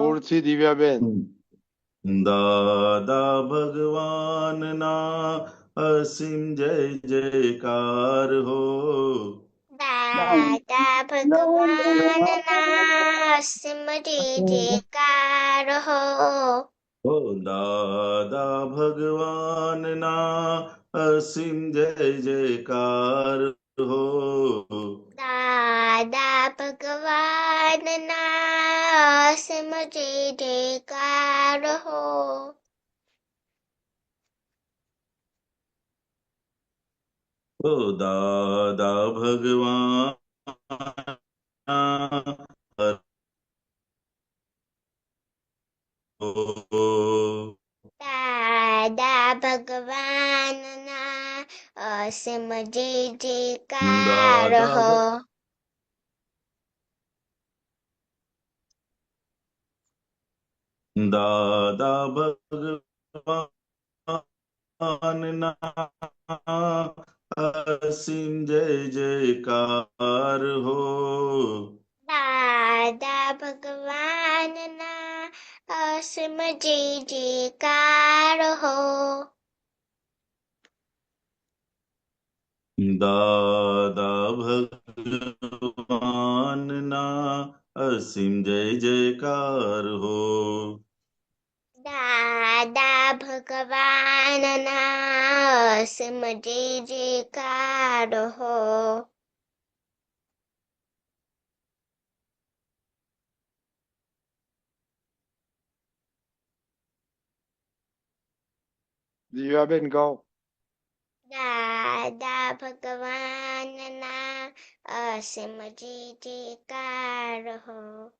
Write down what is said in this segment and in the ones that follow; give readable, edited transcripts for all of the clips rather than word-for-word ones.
જોરથી દિવ્યાબેન. દાદા ભગવાનના અસીમ જય જયકાર હો. દાદા ભગવાનના અસીમ જય જયકાર હો. હો દાદા ભગવાનના અસીમ જય જયકાર હો. દાદા ભગવાનના અસીમ જય જયકાર હો. હો દાદા ભગવાન દાદા ભગવાનના અસીમ જય જયકાર હો. દાદા ભગવાનના અસીમ જય જયકાર હો. દાદા ભગવાનના અસીમ જય જયકાર હો. દાદા ભગવાનના અસીમ જય જયકાર હો. દાદા ભગવાનના અસીમ જય જયકાર હો. દિવ્યાબેન ગાઓ. દાદા ભગવાનના અસીમ જય જયકાર હો.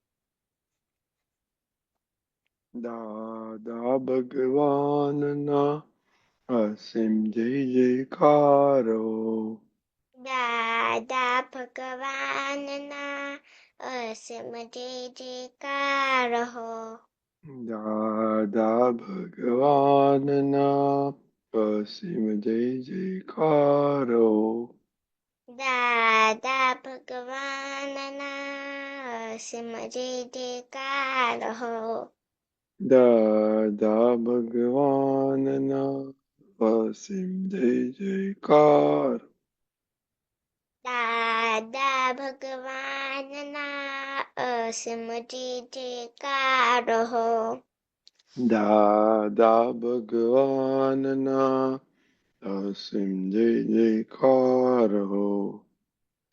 દાદા ભગવાનના અસીમ જય જયકાર હો. દાદા ભગવાનના અસીમ જય જયકાર હો. દાદા ભગવાનના અસીમ જય જયકાર હો. દાદા ભગવાનના અસીમ જય જયકાર હો. દાદા ભગવાનના અસીમ જય જયકાર. દાદા ભગવાનના અસીમ જય જયકાર હો. દાદા ભગવાનના અસીમ જય જયકાર હો.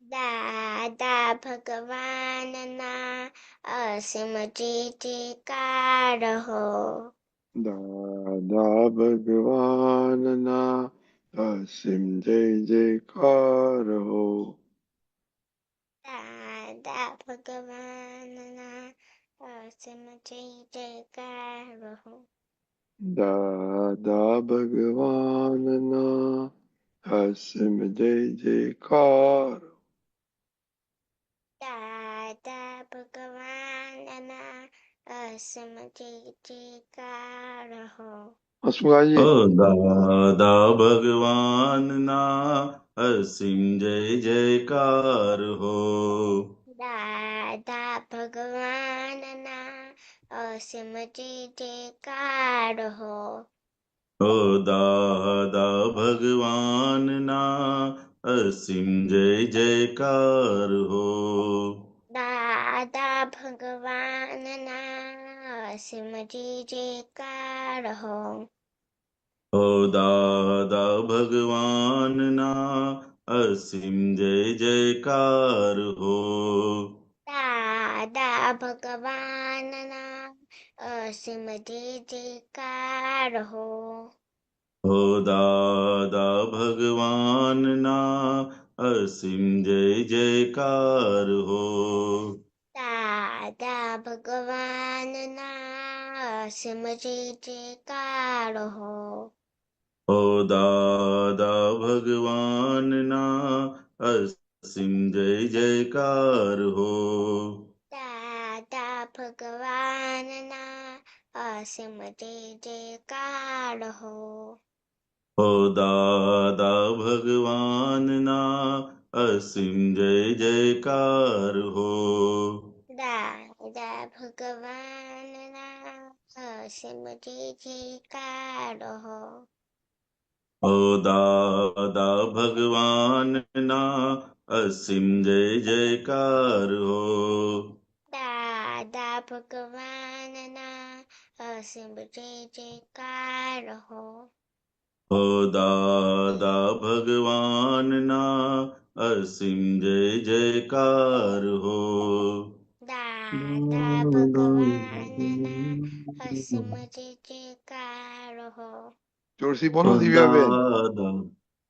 દાદા ભગવાનના અસીમ જય જયકાર હો. દાદા ભગવાનના અસીમ જય જયકાર હો. દાદા ભગવાનના અસીમ જય જયકાર હો. દાદા ભગવાનના અસીમ જય જયકાર. દાદા ભગવાનના અસીમ જય જયકાર હો. હસમુખાજી. હો દાદા ભગવાનના અસીમ જય જયકાર હો. દાદા ભગવાનના અસીમ જય જયકાર હો. હો દાદા ભગવાનના અસીમ જય જયકાર હો. દાદા ભગવાનના અસીમ જય જયકાર હો. હો દાદા ભગવાનના અસીમ જય જયકાર હો. દાદા ભગવાનના અસીમ જય જયકાર હો. હો દાદા ભગવાનના અસીમ જય જયકાર હો. દાદા ભગવાનના અસીમ જય જયકાર હો. હો દાદા ભગવાનના અસીમ જય જયકાર હો. દાદા ભગવાનના અસીમ જય જયકાર હો. હો દાદા ભગવાનના અસીમ જય જયકાર હો. દાદા ભગવાનના અસીમ જય જયકાર હો. ઓ દાદા ભગવાનના અસીમ જય જયકાર હો. દાદા ભગવાનના અસીમ જય જયકાર હો. ઓ દાદા ભગવાનના અસીમ જય જયકાર હો. દાદા ભગવાનના અસીમ જય જયકાર હો. જોરથી ઓ બોલો દિવ્યાબેન. દાદા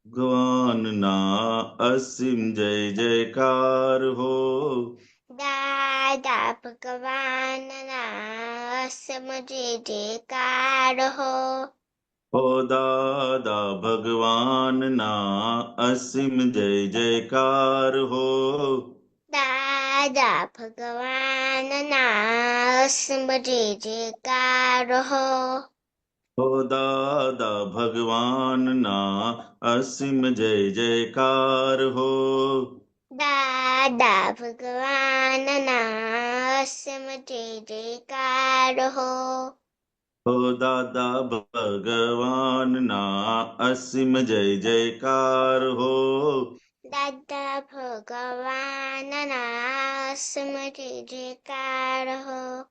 ભગવાનના અસીમ જય જયકાર હો. દાદા ભગવાનના અસીમ જય જયકાર હો. ઓ દાદા ભગવાનના અસીમ જય જયકાર હો. દાદા ભગવાનના અસીમ જય જયકાર હો. ઓ દાદા ભગવાનના અસીમ જય જયકાર હો. દાદા ભગવાનના અસીમ જય જયકાર હો. ઓ દાદા ભગવાનના અસીમ જય જયકાર હો. દાદા ભગવાનના અસીમ જય જયકાર હો.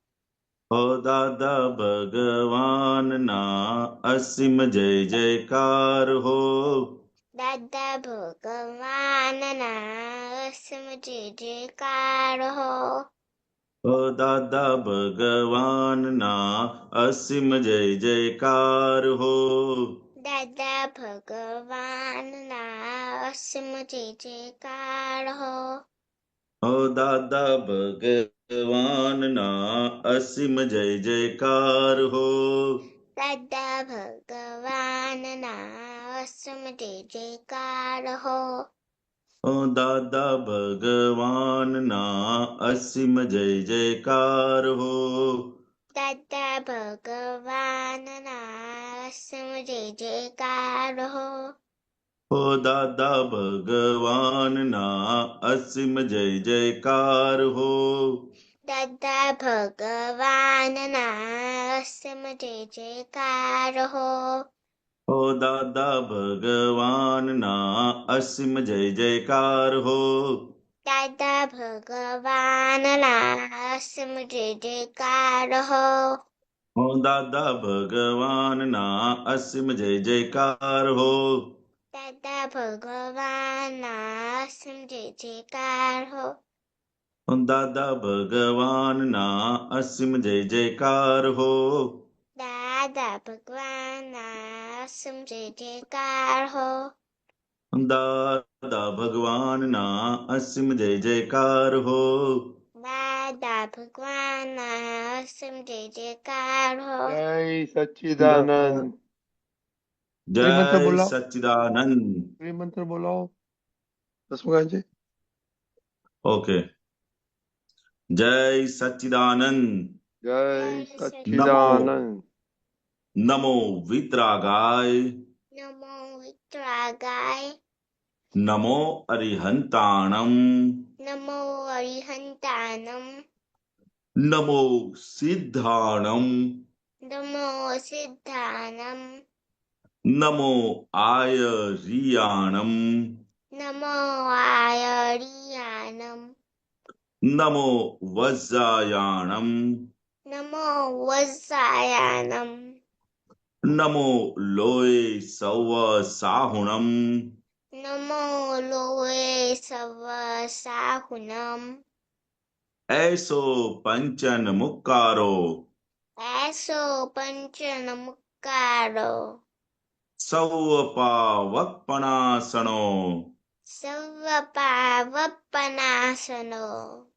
ઓ દાદા ભગવાનના અસીમ જય જયકાર હો. દાદા ભગવાનના અસીમ જય જયકાર હો. ઓ દાદા ભગવાનના અસીમ જય જયકાર હો. દાદા ભગવાનના અસીમ જય જયકાર હો. ઓ દાદા ભગવાનના અસીમ જય જયકાર હો. દાદા ભગવાનના અસીમ જય જયકાર હો. ઓ દાદા ભગવાનના અસીમ જય જયકાર હો. દાદા ભગવાનના અસીમ જય જયકાર હો. ઓ દાદા ભગવાનના અસીમ જય જયકાર હો. દાદા ભગવાનના અસીમ જય જયકાર હો. ઓ દાદા ભગવાનના અસીમ જય જયકાર હો. દાદા ભગવાનના અસીમ જય જયકાર હો. ઓ દાદા ભગવાનના અસીમ જય જયકાર હો. દાદા ભગવાનના અસીમ જય જયકાર હો. ઓ દાદા ભગવાનના અસીમ જય જયકાર હો. દાદા ભગવાનના અસીમ જય જયકાર હો. દાદા ભગવાનના અસીમ જય જયકાર હો. દાદા ભગવાનના અસીમ જય જયકાર હો. જય સચ્ચિદાનંદ. જય ત્રિમંત્ર બોલાવો. સચ્ચિદાનંદ. ત્રિમંત્ર બોલાવો. દસમું ઓકે. જય સચ્ચિદાનંદ. જય નમો સચ્ચિદાનંદ. નમો વિતરાગાય. નમો વિતરાગાય. નમો અરિહંતાણમ. નમો અરિહંતાનમ. નમો સિદ્ધાણમ. નમો સિદ્ધાનમ. નમો આયરિયાણમ. નમો આયરિયાનમ. નમો વજ્જાયાણમ. નમો વજ્જાયાનમ. નમો લોય સૌ સાહુણમ. નમો લોએ સવ સાહુનમ. એસો પંચન મુક્કારો. એસો પંચન મુક્કારો. સૌ પાવકપણાસણો. સર્વ પાવપનાશનો.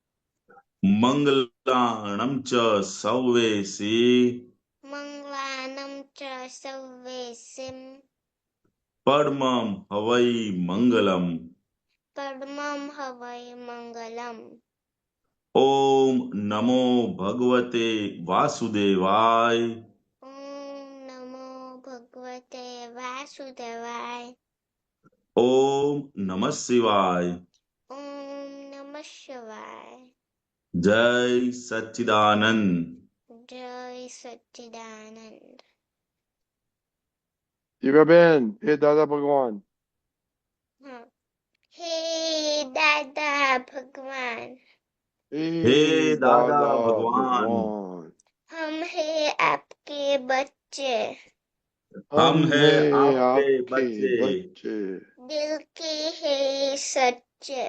મંગલાણમ ચ સૌવેસી. મંગલાનમ ચ સર્વેસિમ. પડમમ હવૈ મંગલમ. પરમં હવૈ મંગલમ. ઓમ નમો ભગવતે વાસુદેવાય. ઓમ નમો ભગવતે વાસુદેવાય. ઓમ નમઃ શિવાય. ઓમ નમઃ શિવાય. जय सच्चिदानंद। जय सच्चिदानंद। દિવ્યાબેન, હે દાદા ભગવાન. हाँ। हे दादा भगवान, હે हे दादा દાદા भगवान, ભગવાન. हम हैं आपके बच्चे, हम हम हैं हैं आपके आपके बच्चे, बच्चे, दिल के हैं सच्चे,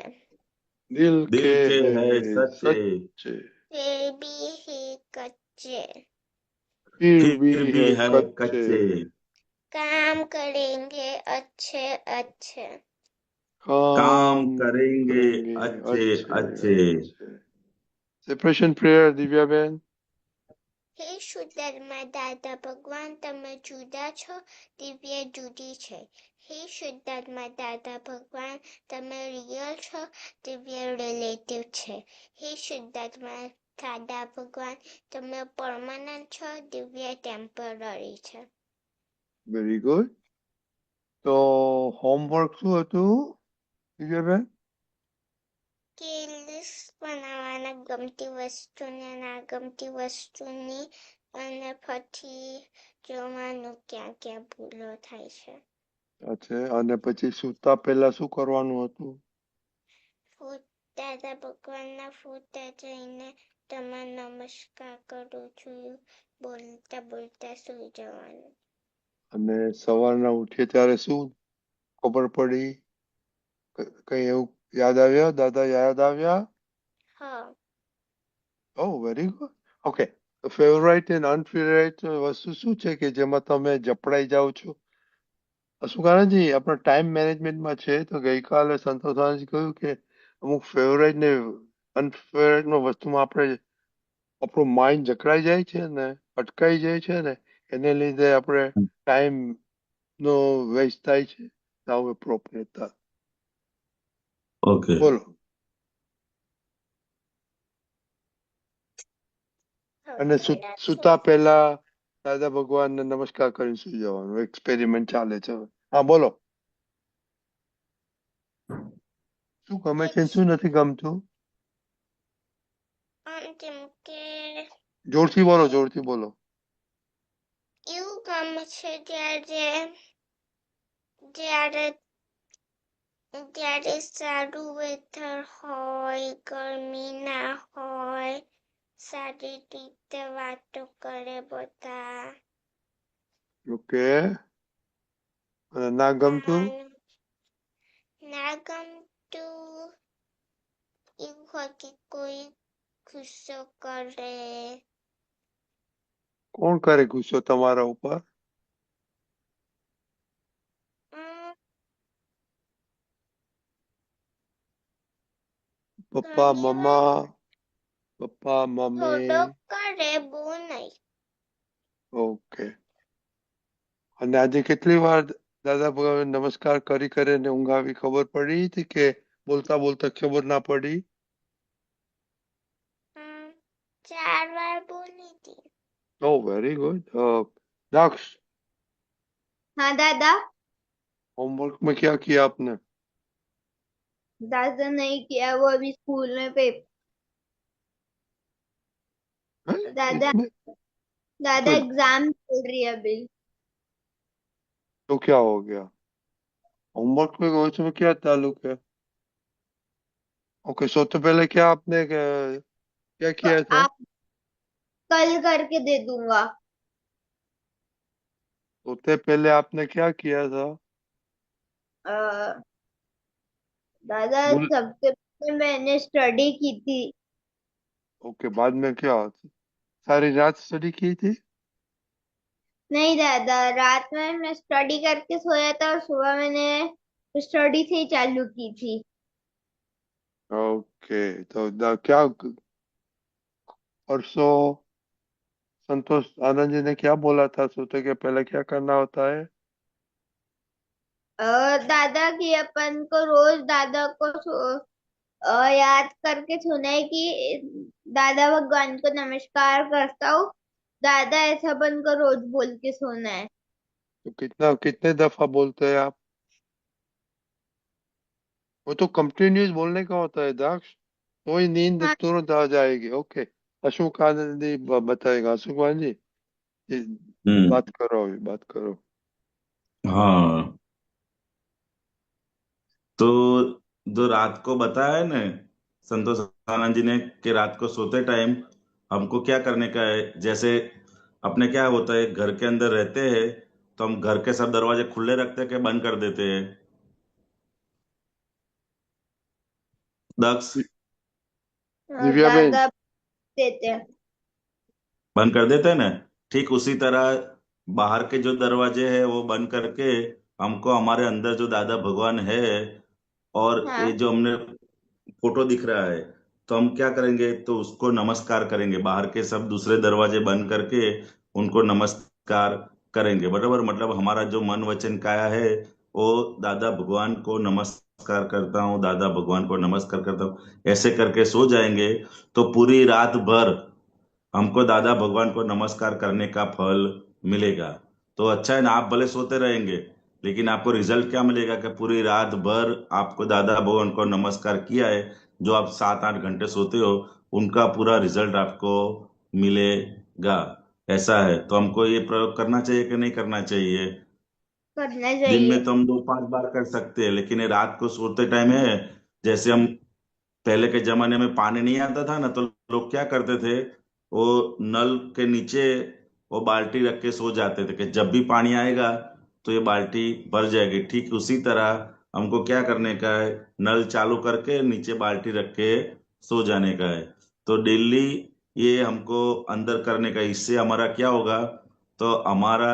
दिल दिल के के है हैं सच्चे, सच्चे, फिर भी है कच्चे, फिर भी फिर भी है है कच्चे. कच्चे, काम करेंगे अच्छे अच्छे, काम काम करेंगे करेंगे अच्छे अच्छे अच्छे। अच्छे. Separation prayer, દિવ્યાબેન. હે શુદ્ધાત્મા દાદા ભગવાન, તમે જુદા છો, દિવ્ય જુદી છે. હે શુદ્ધાત્મા દાદા ભગવાન, તમે રિયલ છો, દિવ્ય રિલેટિવ છે. હે શુદ્ધાત્મા દાદા ભગવાન, તમે પરમાનન્ટ છો, દિવ્ય ટેમ્પરરી છે. Very good. તો હોમવર્ક શું હતું દિવ્યાબેન? કે લિસ્ટ બનાવવાના, ગમતી વસ્તુને ના ગમતી વસ્તુની, અને પછી જોવાનું ક્યાં ક્યાં ભૂલો થાય છે. છે અને પછી સૂતા પહેલા શું કરવાનું હતું? દાદા ભગવાનના ફોટા જઈને તમે નમસ્કાર કરું છું, બોલતા બોલતા સુઈ જવાનું. અને સવારના ઉઠીએ ત્યારે શું ખબર પડી? કઈ એવું યાદ આવ્યા? દાદા યાદ આવ્યા? હા. Oh, very good. Okay. Favourite and unfavourite વસ્તુ શું છે કે જેમાં તમે જપડાઈ જાઓ છો? અશુકાનંદજી, આપણા ટાઈમ મેનેજમેન્ટમાં છે તો ગઈકાલે સંતોષાનંદજી કહ્યું કે અમુક ફેવરાઇટ ને અનફેવરાઇટમાં વસ્તુમાં આપણું માઇન્ડ જકડાઈ જાય છે ને, અટકાઈ જાય છે ને, એને લીધે આપણે ટાઈમ નો વેસ્ટ થાય છે. નાઉ એપ્રોપ્રિએટ. ओके। બોલો. અને સૂતા પહેલા દાદા ભગવાનને નમસ્કાર કરીને સુઈ જવાનું એક્સપેરિમેન્ટ ચાલે છે. હા બોલો. શું ગમે છે શું નથી ગમતું? કેમ કે જોરથી બોલો, જોરથી બોલો. એવું ગમે છે જ્યારે જ્યારે જ્યારે સારું વેધર હોય, ગરમી ના હોય, સારી રીતે વાતો કરે બધા. ઓકે. અને ના ગમતું? ના ગમતું એવું હોય કે કોઈ ગુસ્સો કરે. કોણ કરે ગુસ્સો તમારા ઉપર? પપ્પા, મમ્મા, પપ્પા, મમ્મી? થોડો કરે, બહુ નહીં. ઓકે. અને આજે કેટલી વાર દાદા ભગવાન નમસ્કાર કરી કરીને ઊંઘ આવી ખબર પડી હતી કે બોલતા બોલતા ખબર ના પડી? 4 વાર બોલી હતી. Oh, very good. दक्ष, हाँ दादा। होमवर्क में क्या किया आपने? दादा नहीं किया, वो अभी स्कूल में पेपर। हैं? दादा इसमें दादा तो एग्जाम चल रही है अभी। तो क्या हो गया? होमवर्क में उसमें क्या ताल्लुक है? ओके, सो तो पहले क्या आपने क्या किया था? आप कल करके दे दूंगा। सोते पहले आपने क्या किया था? अ, दादा बोल। सबसे पहले मैंने स्टडी की थी। ओके, बाद में क्या? सारी रात स्टडी की थी? नहीं दादा, रात में मैं स्टडी करके सोया था और सुबह मैंने स्टडी से ही चालू की थी। ओके, तो क्या परसों संतोष आनंद जी ने क्या बोला था सोते के पहले क्या करना होता है? दादा की अपन को रोज दादा को याद करके सुना है कि दादा भगवान को नमस्कार करता हूँ। दादा ऐसा बनकर रोज बोल के सोना है। तो कितने दफा बोलते हैं आप? वो तो कंटिन्यूस बोलने का होता है दक्ष। तो ही नींद हाँ तुरंत आ जाएगी। ओके, अशोक आनंद जी बताएगा। अशोक जी, ये बात करो, अभी बात करो। हाँ, तो जो रात को बताया है ना संतोष आनंद जी ने कि रात को सोते टाइम हमको क्या करने का है। जैसे अपने क्या होता है, घर के अंदर रहते हैं तो हम घर के सब दरवाजे खुले रखते हैं कि बंद कर देते हैं दक्ष? दिव्या बेन, दादा देते हैं। बंद कर देते हैं ना। ठीक उसी तरह बाहर के जो दरवाजे हैं वो बंद करके हमको हमारे अंदर जो दादा भगवान है और ये हाँ जो हमने फोटो दिख रहा है, तो हम क्या करेंगे, तो उसको नमस्कार करेंगे। बाहर के सब दूसरे दरवाजे बंद करके उनको नमस्कार करेंगे। बराबर, मतलब हमारा जो मन वचन काया है वो दादा भगवान को नमस्कार करता हूँ, दादा भगवान को नमस्कार करता हूँ, ऐसे करके सो जाएंगे। तो पूरी रात भर हमको दादा भगवान को नमस्कार करने का फल मिलेगा। तो अच्छा है ना, आप भले सोते रहेंगे लेकिन आपको रिजल्ट क्या मिलेगा कि पूरी रात भर आपको दादा भगवान को नमस्कार किया है। जो आप 7-8 घंटे सोते हो उनका पूरा रिजल्ट आपको मिलेगा। ऐसा है, तो हमको ये प्रयोग करना चाहिए कि नहीं करना चाहिए? करना दिन चाहिए। में तो हम 2-5 बार कर सकते हैं, लेकिन ये रात को सोते टाइम है। जैसे हम पहले के जमाने में पानी नहीं आता था ना, तो लोग क्या करते थे, वो नल के नीचे वो बाल्टी रख के सो जाते थे कि जब भी पानी आएगा तो ये बाल्टी भर जाएगी। ठीक उसी तरह हमको क्या करने का है, नल चालू करके नीचे बाल्टी रख के सो जाने का है। तो डेली ये हमको अंदर करने का, इससे हमारा क्या होगा, तो हमारा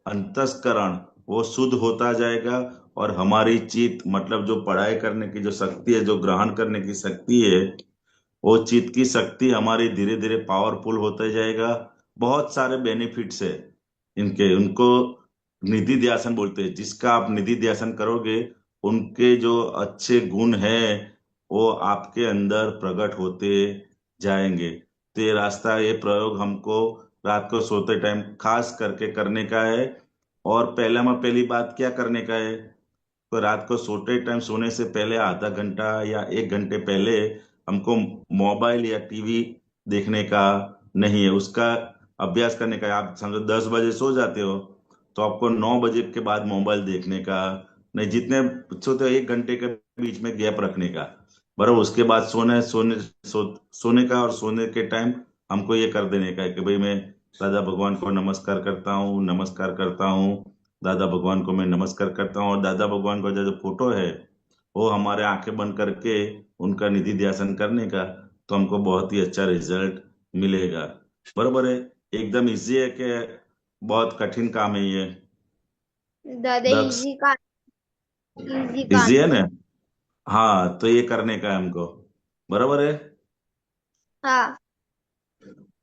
अंतस्करण वो शुद्ध होता जाएगा। और हमारी चित्त, मतलब जो पढ़ाई करने की जो शक्ति है, जो ग्रहण करने की शक्ति है, वो चित्त की शक्ति हमारी धीरे धीरे पावरफुल होते जाएगा। बहुत सारे बेनिफिट्स है इनके। उनको निधि ध्यासन बोलते हैं। जिसका आप निधि ध्यासन करोगे उनके जो अच्छे गुण हैं वो आपके अंदर प्रकट होते जाएंगे। तो ये रास्ता, ये प्रयोग हमको रात को सोते टाइम खास करके करने का है। और पहली बात क्या करने का है, तो रात को सोते टाइम सोने से पहले आधा घंटा या 1 घंटे पहले हमको मोबाइल या टीवी देखने का नहीं है, उसका अभ्यास करने का है। आप समझो 10 बजे सो जाते हो तो आपको 9 बजे के बाद मोबाइल देखने का नहीं। जितने सोते हो 1 घंटे के बीच में गैप रखने का। बराबर, उसके बाद सोने का और सोने के टाइम हमको ये कर देने का है कि भाई मैं दादा भगवान को नमस्कार करता हूँ, नमस्कार करता हूँ, दादा भगवान को मैं नमस्कार करता हूँ। और दादा भगवान का जो फोटो है वो हमारे आंखें बंद करके उनका निधि ध्यासन करने का, तो हमको बहुत ही अच्छा रिजल्ट मिलेगा। बरोबर है, एकदम इजी है कि बहुत कठिन काम है ये दादा दक्ष? इजी इजी काम है है। ना? हाँ, तो ये करने का है हमको। बराबर है। हाँ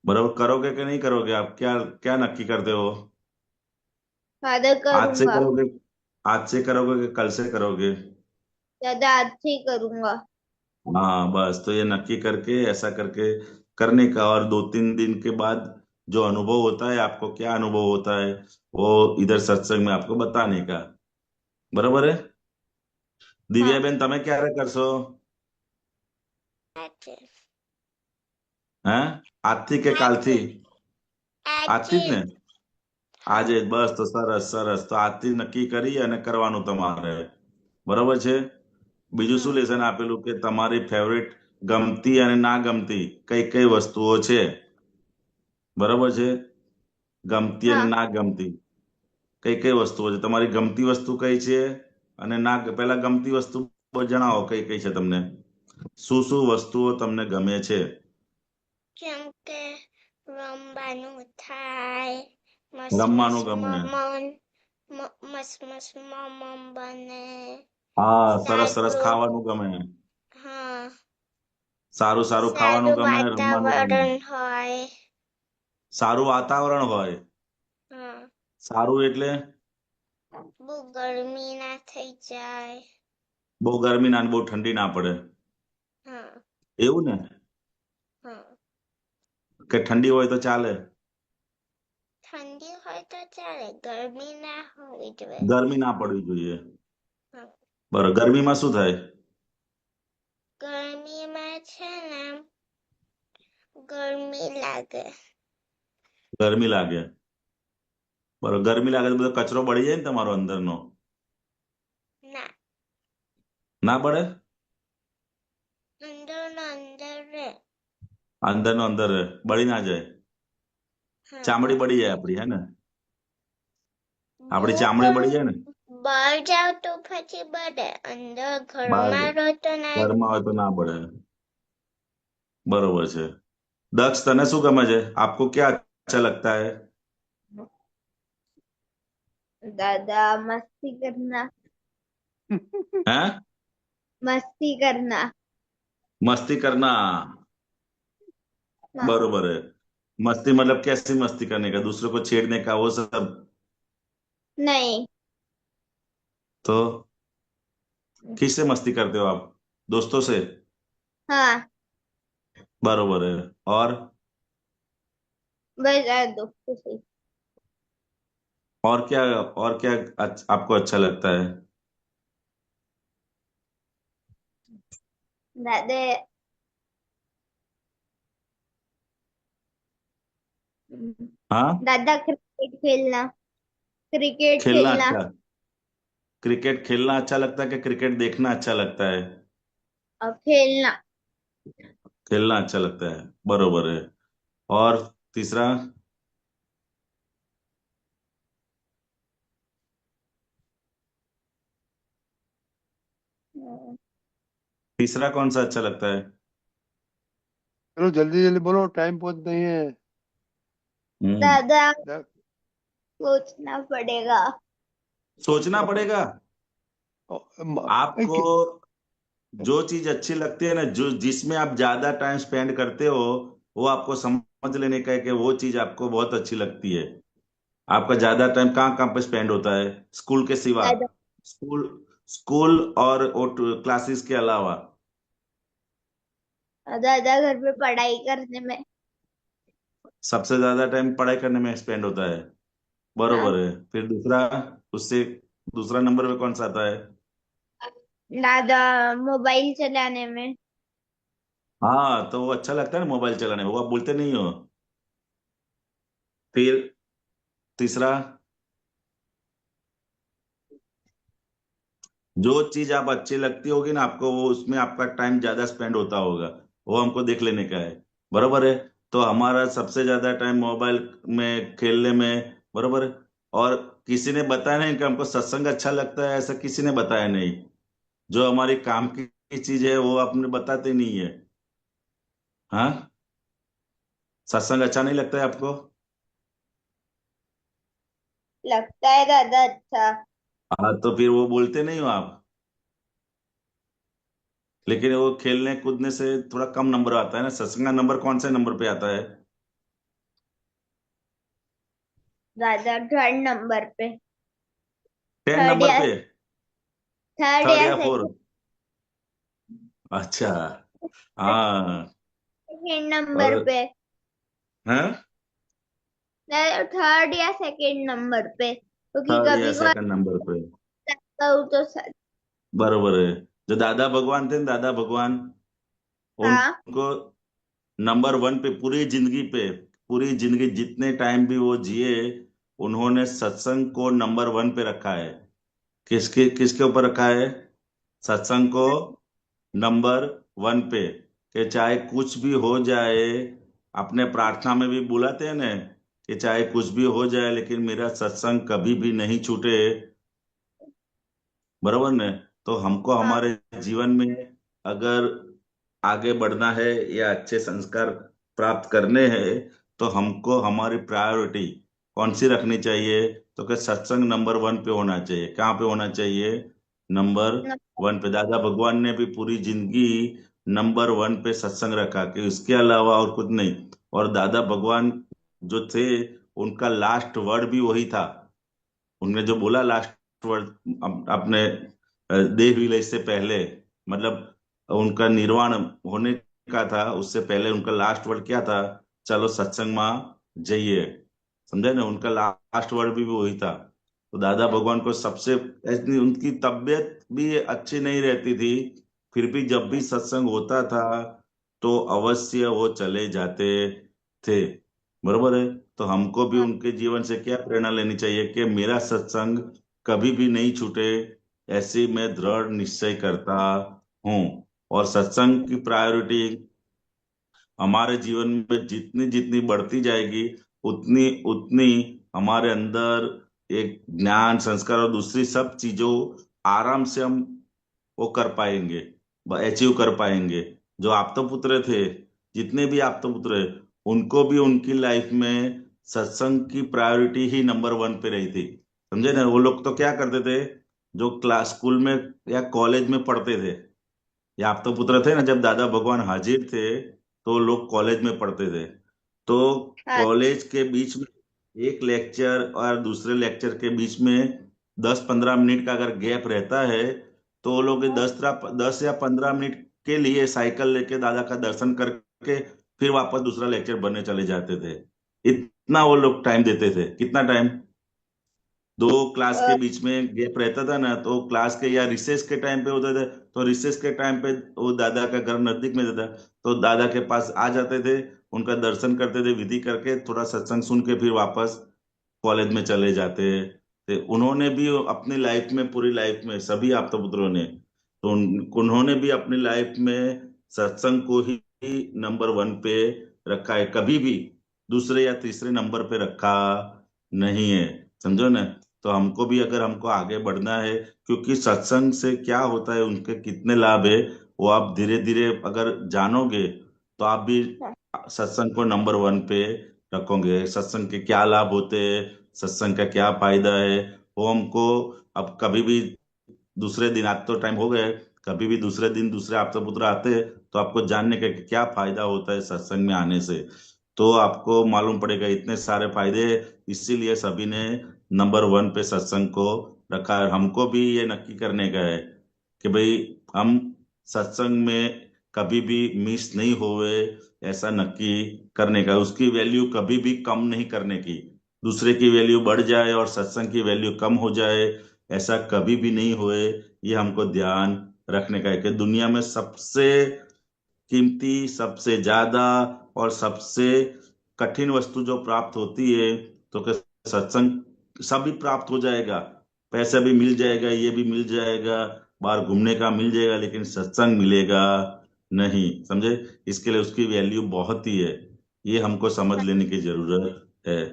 बराबर, करोगे कि नहीं करोगे? आप क्या क्या नक्की करते हो? दादा आज से करूंगा। करोगे? आज से करोगे कि कल से करोगे? दादा आज से ही करूंगा। हाँ बस, तो ये नक्की करके ऐसा करके करने का। और 2-3 दिन के बाद जो अनुभव होता है, आपको क्या अनुभव होता है, वो इधर सत्संग में आपको बताने का। बराबर है? दिव्या हाँ बेन, તમે ક્યારે કરશો? આજે હે? આજથી કે આજે કાલથી? આજથી આજે જ ને? હા આજે જ? બસ, તો સરસ સરસ. તો આજથી નક્કી કરી અને કરવાનું તમારે. બરાબર છે? બીજું શું હા લેસન આપેલું કે તમારી ફેવરેટ ગમતી અને ના ગમતી કઈ કઈ વસ્તુઓ છે? બરાબર છે? ગમતી અને हाँ ના ગમતી કઈ કઈ વસ્તુઓ છે? તમારી ગમતી વસ્તુ કઈ છે અને ના, પહેલા ગમતી વસ્તુ જણાવો કઈ કઈ છે તમને. શું શું વસ્તુઓ તમને ગમે છે? જેમ કે રમવાનું થાય મસ્ત મસ્ત રમવાનું ગમે? મસ્ત મસ્ત મમમ બને હા, સરસ સરસ. સારું ખાવાનું ગમે? હા સારું સારું ખાવાનું સારું ગમે, રમવાનું ગમે. વાતાવરણ હોય સારું વાતાવરણ હોય? હા સારું એટલે? બહુ ગરમી ના થઈ જાય બહુ ગરમી ના અને બહુ ઠંડી ના પડે, હા એવું ને? હા કે ઠંડી હોય તો ચાલે? ઠંડી હોય તો ચાલે ગરમી ના હોવી જોઈએ ગરમી ના પડવી જોઈએ. હા બરાબર. ગરમીમાં શું થાય? ગરમીમાં છે ને ગરમી લાગે. ગરમી લાગે. બરોબર, ગરમી લાગે તો બધો કચરો બળી જાય ને તમારો અંદરનો? ના, ના બળે? અંદરનો અંદર રે. અંદરનો અંદર રહે, બળી ના જાય? હા, ચામડી બળી જાય આપડી, હે ને? આપડી બહુ ચામડી બળી જાય ને? બહાર જાવ તો પછી બળે, અંદર બહાર ઘરમાં રહો તો ના. ઘરમાં હોય તો ના બળે. બરોબર છે. દક્ષ, તને શું ગમે છે? આપકો क्या अच्छा लगता है? दादा मस्ती करना. हैं? मस्ती करना. मस्ती करना। हाँ. बरोबर है। मस्ती मतलब कैसी मस्ती करने का? दूसरों को छेड़ने का, वो सब? नहीं. तो किससे मस्ती करते हो आप? दोस्तों से? हाँ. बरोबर है। और बस दोस्तों से. और क्या आपको अच्छा लगता है? दादा हाँ, दादा क्रिकेट खेलना. क्रिकेट खेलना खेलना. अच्छा। क्रिकेट खेलना अच्छा लगता है कि क्रिकेट देखना अच्छा लगता है? और खेलना. खेलना अच्छा लगता है, बरोबर है। और तीसरा? तीसरा कौन सा अच्छा लगता है? चलो जल्दी जल्दी बोलो, टाइम बहुत नहीं है। दादा दा- सोचना पड़ेगा. सोचना पड़ेगा। म- आपको कि- जो चीज अच्छी लगती है ना, जो जिसमें आप ज्यादा टाइम स्पेंड करते हो, वो आपको समझ लेने का है कि वो चीज आपको बहुत अच्छी लगती है। आपका ज्यादा टाइम कहाँ कहाँ पे स्पेंड होता है स्कूल के सिवा? दादा स्कूल स्कूल और क्लासेस के अलावा? दादा घर पे पढ़ाई करने में. सबसे ज्यादा टाइम पढ़ाई करने में स्पेंड होता है, हाँ. बरोबर है। फिर दूसरा, उससे दूसरा नंबर पे कौन सा आता है? दादा मोबाइल चलाने में. हाँ, तो वो अच्छा लगता है ना मोबाइल चलाने में, वो आप बोलते नहीं हो। फिर तीसरा, जो चीज आप अच्छी लगती होगी ना आपको, वो उसमें आपका टाइम ज्यादा स्पेंड होता होगा, वो हमको देख लेने का है, बरोबर है। तो हमारा सबसे ज्यादा टाइम मोबाइल में खेलने में, बरोबर है। और किसी ने बताया नहीं कि हमको सत्संग अच्छा लगता है, ऐसा किसी ने बताया नहीं। जो हमारी काम की चीज है वो आपने बताते नहीं है। हाँ, सत्संग अच्छा नहीं लगता है आपको? लगता है दादा अच्छा. हाँ, तो फिर वो बोलते नहीं हो आप। लेकिन वो खेलने कूदने से थोड़ा कम नंबर आता है ना। सत्संग का नंबर कौन से नंबर पे आता है? दादा थर्ड नंबर पे. 10 थर्ड नंबर या पे? थर्ड थर्ड या या फोर्थ? अच्छा। हाँ। सेकेंड नंबर और पे. हाँ, थर्ड या सेकेंड नंबर पे, क्योंकि थर्ड या कभी कभार सेकंड नंबर पे, कहूँ तो बरोबर है। जो दादा भगवान थे ना, दादा भगवान, हाँ. उनको नंबर वन पे पूरी जिंदगी जितने टाइम भी वो जिए, उन्होंने सत्संग को नंबर वन पे रखा है। किसके किसके ऊपर रखा है? सत्संग को नंबर वन पे। कि चाहे कुछ भी हो जाए, अपने प्रार्थना में भी बुलाते हैं ना, कि चाहे कुछ भी हो जाए लेकिन मेरा सत्संग कभी भी नहीं छूटे, बरोबर ने। तो हमको हाँ. हमारे जीवन में अगर आगे बढ़ना है या अच्छे संस्कार प्राप्त करने हैं, तो हमको हमारी प्रायोरिटी कौन सी रखनी चाहिए? तो कि सत्संग नंबर वन पे होना चाहिए। कहाँ पे होना चाहिए? नंबर वन पे। दादा भगवान ने भी पूरी जिंदगी नंबर वन पे सत्संग रखा, कि उसके अलावा और कुछ नहीं। और दादा भगवान जो थे, उनका लास्ट वर्ड भी वही था। उनने जो बोला लास्ट वर्ड अपने देह विलय से पहले, मतलब उनका निर्वाण होने का था, उससे पहले उनका लास्ट वर्ड क्या था? चलो सत्संग में जाइए। समझे ना, उनका लास्ट वर्ड भी वही था। तो दादा भगवान को सबसे, ऐसी उनकी तबीयत भी अच्छी नहीं रहती थी, फिर भी जब भी सत्संग होता था तो अवश्य वो चले जाते थे। बरोबर है। तो हमको भी हाँ। उनके जीवन से क्या प्रेरणा लेनी चाहिए कि मेरा सत्संग कभी भी नहीं छूटे, ऐसे मैं दृढ़ निश्चय करता हूँ। और सत्संग की प्रायोरिटी हमारे जीवन में जितनी जितनी बढ़ती जाएगी, उतनी उतनी हमारे अंदर एक ज्ञान, संस्कार और दूसरी सब चीजों आराम से हम वो कर पाएंगे, अचीव कर पाएंगे। जो आप्तपुत्र थे, जितने भी आप्तपुत्र है, उनको भी उनकी लाइफ में सत्संग की प्रायोरिटी ही नंबर वन पे रही थी। समझे ना? वो लोग तो क्या करते थे, जो क्लास स्कूल में या कॉलेज में पढ़ते थे, या आप्तपुत्र थे ना, जब दादा भगवान हाजिर थे तो लोग कॉलेज में पढ़ते थे। तो हाँ। कॉलेज के बीच में एक लेक्चर और दूसरे लेक्चर के बीच में 10-15 मिनट का अगर गैप रहता है, तो वो लोग 10 या 15 मिनट के लिए साइकिल लेके दादा का दर्शन करके फिर वापस दूसरा लेक्चर बनने चले जाते थे। इतना वो लोग टाइम देते थे। कितना टाइम? दो क्लास के अ, बीच में गैप रहता था ना, तो क्लास के या रिसेस के टाइम पे होते थे, तो रिसेस के टाइम पे वो दादा का घर नजदीक में था, तो दादा के पास आ जाते थे, उनका दर्शन करते थे, विधि करके थोड़ा सत्संग सुन के फिर वापस कॉलेज में चले जाते थे। उन्होंने भी अपनी लाइफ में, पूरी लाइफ में सभी आप्तपुत्रों ने, तो उन्होंने भी अपनी लाइफ में सत्संग को ही नंबर वन पे रखा है, कभी भी दूसरे या तीसरे नंबर पे रखा नहीं है। समझो ना? तो हमको भी, अगर हमको आगे बढ़ना है, क्योंकि सत्संग से क्या होता है, उनके कितने लाभ है, वो आप धीरे धीरे अगर जानोगे तो आप भी सत्संग को नंबर वन पे रखोगे। सत्संग के क्या लाभ होते हैं, सत्संग का क्या फायदा है, वो हमको अब कभी भी दूसरे दिन, आज तो टाइम हो गया है, कभी भी दूसरे दिन दूसरे आपसे पुत्र आते हैं तो आपको जानने का कि क्या फायदा होता है सत्संग में आने से, तो आपको मालूम पड़ेगा इतने सारे फायदे हैं। इसीलिए सभी ने नंबर वन पे सत्संग को रखा है। हमको भी ये नक्की करने का है कि भाई हम सत्संग में कभी भी मिस नहीं होवे, ऐसा नक्की करने का, उसकी वैल्यू कभी भी कम नहीं करने की। दूसरे की वैल्यू बढ़ जाए और सत्संग की वैल्यू कम हो जाए, ऐसा कभी भी नहीं होए। ये हमको ध्यान रखने का है कि दुनिया में सबसे कीमती, सबसे ज्यादा और सबसे कठिन वस्तु जो प्राप्त होती है, तो कि सत्संग सभी प्राप्त हो जाएगा, पैसा भी मिल जाएगा, ये भी मिल जाएगा, बाहर घूमने का मिल जाएगा, लेकिन सत्संग मिलेगा नहीं। समझे? इसके लिए उसकी वैल्यू बहुत ही है। ये हमको समझ लेने की जरूरत है।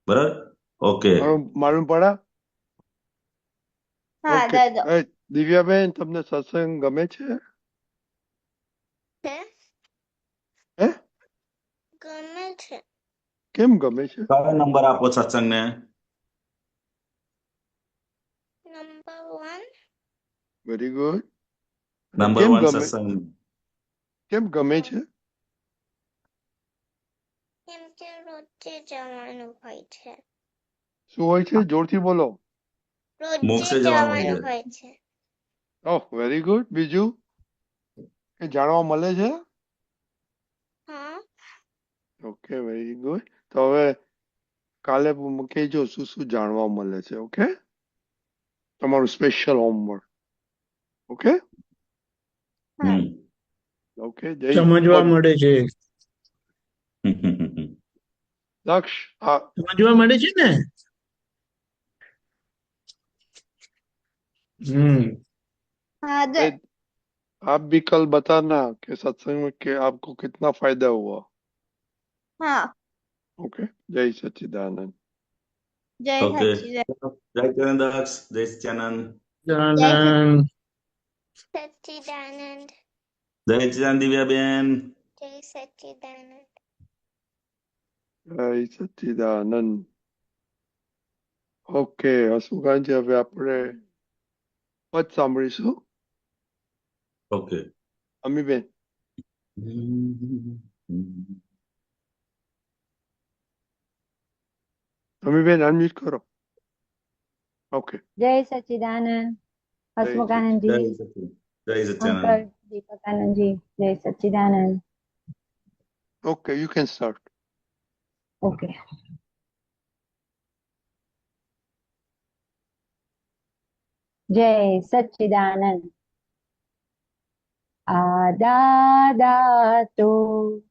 बराबर? ओके। मालूम पड़ा? હા ઓકે. દાદા. દિવ્યાબેન, તમને સત્સંગ ગમે છે? હે હે? ગમે છે કેમ ગમે છે? कयो नंबर आपको सत्संग ने? Number 1 very good. नंबर કેમ वन ગમે, सत्संग। કેમ ગમે છે? કેમ કે રોજે જવાનું હોય છે શું હોય છે? જોરથી બોલો. રોજે મોક્ષે જવાનું હોય જવાનું છે। હોય છે ઓહ, વેરી ગુડ. બીજું કે જાણવા મળે છે? હા ઓકે, વેરી ગુડ. તો હવે કાલે કહેજો શું શું જાણવા મળે છે. ઓકે, તમારું સ્પેશિયલ હોમવર્ક. ઓકે. હા. ઓકે, જય સમજવા મળે છે દક્ષ. આ સમજવા મળે છે ને હા ए, आप भी कल बताना कि सत्संग में के आपको कितना फायदा हुआ. હા. ओके. जय सच्चिदानंद. જય ओके। સચ્ચિદાનંદ. जय चरण दक्ष, जय सच्चिदानंद। જય સચ્ચિદાનંદ. આનંદ સચ્ચિદાનંદ जय सच्चिदानंद दिव्या बेन। જય સચ્ચિદાનંદ જય સચ્ચિદાનંદ. ઓકે, હસુકાંજી, હવે આપણે પદ સાંભળીશું. ओके। અમીબેન, અમીબેન અનમ્યુટ કરો. ઓકે. जय सच्चिदानंद જય हसमुखानंद जी, जय सच्चिदानंद, जय अंकल सच्चिदानंद। दीपकानंद जी, जय Sachchidanand. Okay, you can start. Okay. जय सच्चिदानंद। આ દાદા તો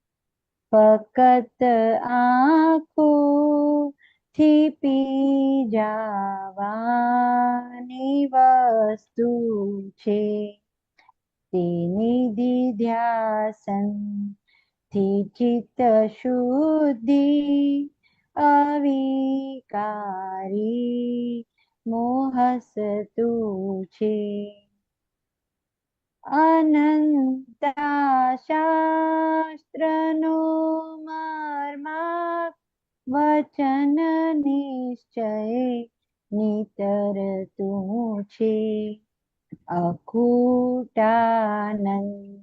ફક્ત આંખોથી પી જાવાની વસ્તુ છે. તે નિધિ ધ્યાસનથી ચિત્ત શુદ્ધિ અવિકારી મોહસતું છે. અનંતા શાસ્ત્રનો મર્માર્થ વચન નિશ્ચય નિતર તું છે. અખૂટાનંદ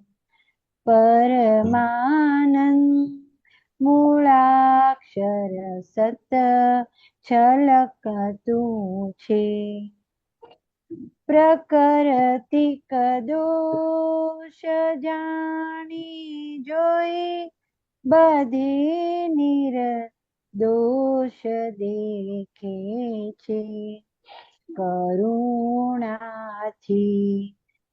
પરમાનંદ મૂળાક્ષર સત છલકતું છે. પ્રકૃતિક દોષ જાણી જોઈ બધી નિર્દોષ દેખે છે. કરુણાથી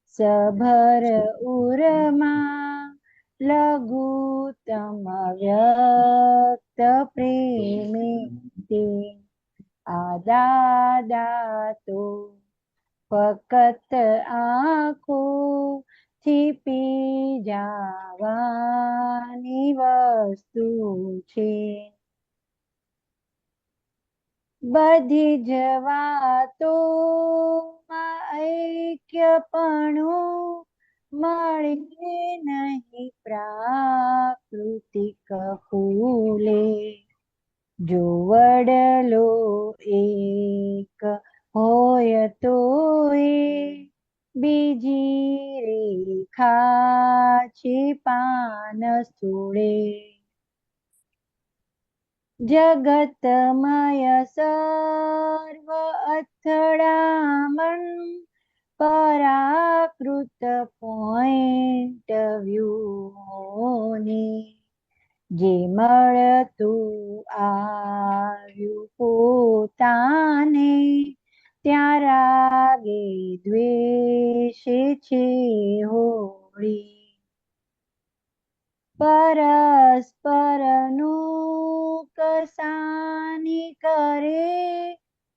સભર ઉરમાં લઘુત્તમ વ્યક્ત પ્રેમે તે. આ દાદા તો ફક્ત આંખોથી પી જાવાની વસ્તુ છે. બધી જ વાતોમાં ઐક્યપણું મળે નહીં પ્રાકૃતિક ફૂલે. જો વડલો એક હોય તો એ બીજી રેખા છે પાન સ્થૂળે. જગતમય સર્વ અથડામણ પરાકૃત પોઈન્ટ વ્યૂને. જે મળતું આવ્યું પોતાને ત્યાં રાગે દ્વેષે છે હોળી. પરસ્પરનું કસાની કરે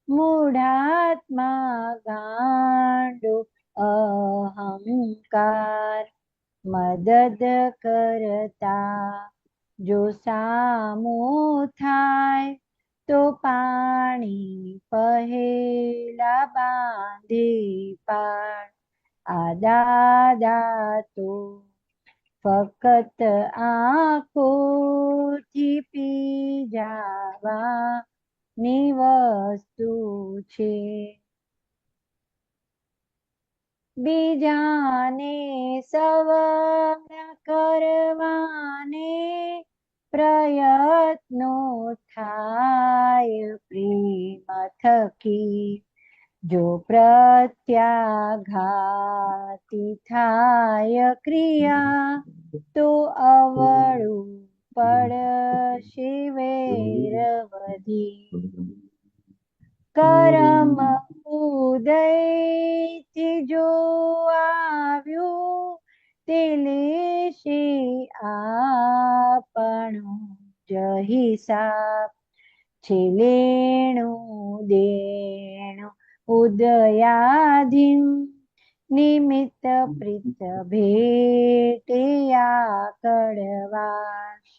મૂઢાત્મા ગાંડો અહંકાર. મદદ કરતા જો સામો થાય તો પાણી પહેલા બાંધે પાળ. આ દાદા તો ફક્ત આંખોથી પી જાવાની વસ્તુ છે. બીજાને સવર કરવાને પ્રયત્નો થાય પ્રેમ થકી. જો પ્રત્યાઘાતી થાય ક્રિયા તો અવળું પડશે વેરવધી. કરમ ઉદયથી જો આવ્યું તે લેશે આપણો જ હિસાબ. છે લેણું દેણું ઉદયાધીન નિમિત્ત પ્રીત ભેટે આ કડવાશ.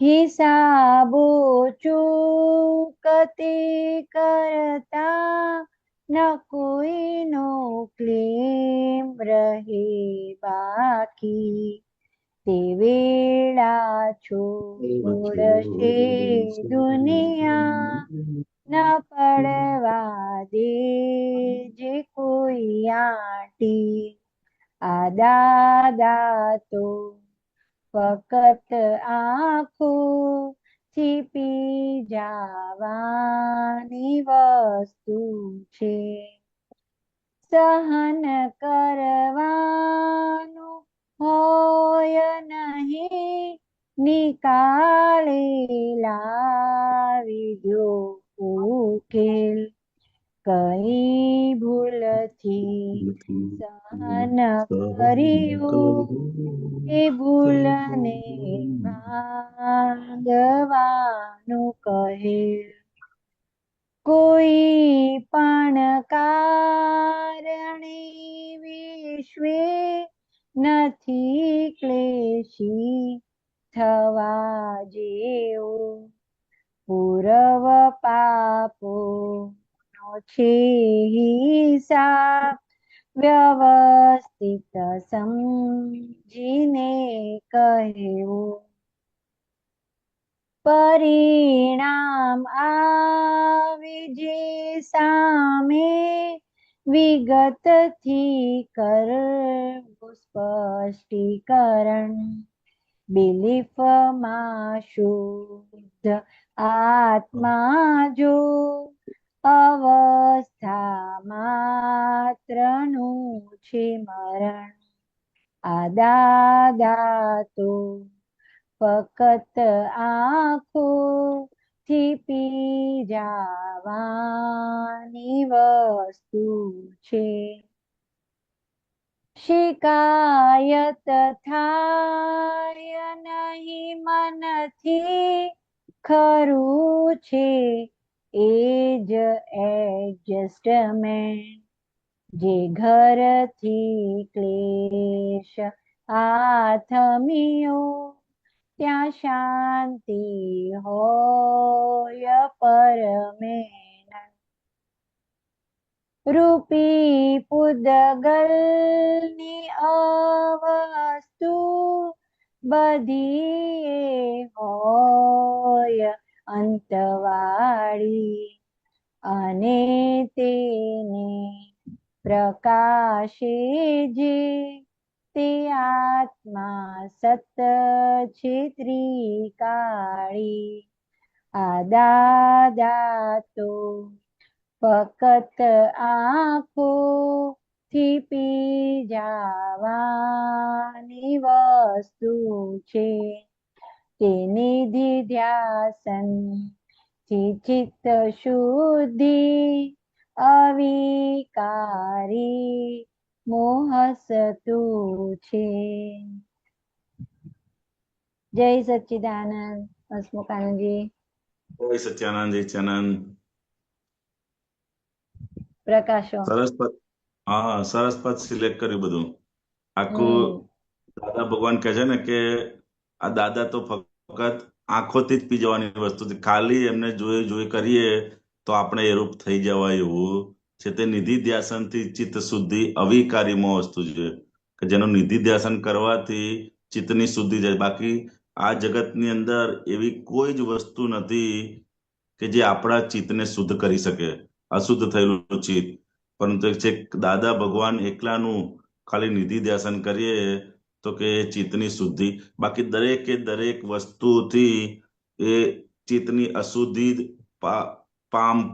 હિસાબો ચૂકતે કરતા ન કોઈનો ક્લેમ રહે બાકી. તે વેળા છોડશે દુનિયા ન પડવા દે જે કોઈ આંટી. આ દાદા તો ફક્ત આંખોથી પી જાવાની વસ્તુ છે. સહન કરવાનું હોય નહીં નિકાળે લાવી દ્યો ઉકેલ. કઈ ભૂલ ભૂલથી સહન કર્યું એ ભૂલને ભાંગવાનું કહે. કોઈ પણ કારણે વિશ્વે નથી ક્લેશી થવા જેવું. પૂર્વ પાપો છે હિસાબ વ્યવસ્થિત સમજીને કહેવું. પરિણામ આવે જે સામે વિગતથી કરવું સ્પષ્ટીકરણ. બિલીફમાં શુદ્ધ આત્મા જો અવસ્થા માત્રનું છે મરણ. આ દાદા તો ફક્ત આંખોથી પી જાવાની વસ્તુ છે. શિકાયત થાય નહીં મનથી ખરું છે એ જ એડજસ્ટમેન્ટ. જે ઘરથી ક્લેશ આથમ્યો ત્યાં શાંતિ હોય પરમેનન્ટ. રૂપી પૂદગલની અવસ્તુ બધી હોય અંતવાળી અને તેને પ્રકાશે જે તે આત્મા સત છે ત્રિકાળી. આ દાદા તો ફક્ત આંખોથી પી જાવાની વસ્તુ છે. તે નિધિ ધ્યાસન થી ચિત્ત શુદ્ધિ અવિકારી મોહસતું છે. જય સચ્ચિદાનંદ. હસમુખાનંદજી. જય સચ્ચાનંદ, જય સચ્ચાનંદ. પ્રકાશો. સરસ પદ, હા સરસ પદ સિલેક્ટ કર્યું બધું આખું. દાદા ભગવાન કહે છે ને કે આ દાદા તો ફક્ત આંખોથી જ પી જવાની વસ્તુ છે. ખાલી એમને જોઈ કરીએ તો આપણે એરૂપ થઈ જવાય એવું છે. તે નિધિ ધ્યાસનથી ચિત્ત શુદ્ધિ અવિકારીમાં વસ્તુ છે કે જેનું નિધિ ધ્યાસન કરવાથી ચિત્તની શુદ્ધિ જાય. બાકી આ જગતની અંદર એવી કોઈ જ વસ્તુ નથી કે જે આપણા ચિત્તને શુદ્ધ કરી શકે, અશુદ્ધ થયેલું ચિત્ત. પરંતુ છે દાદા ભગવાન એકલાનું ખાલી નિધિ ધ્યાસન કરીએ તો કે ચિત્તની શુદ્ધિ. બાકી દરેકે દરેક વસ્તુથી એ ચિત્તની અશુદ્ધિ જ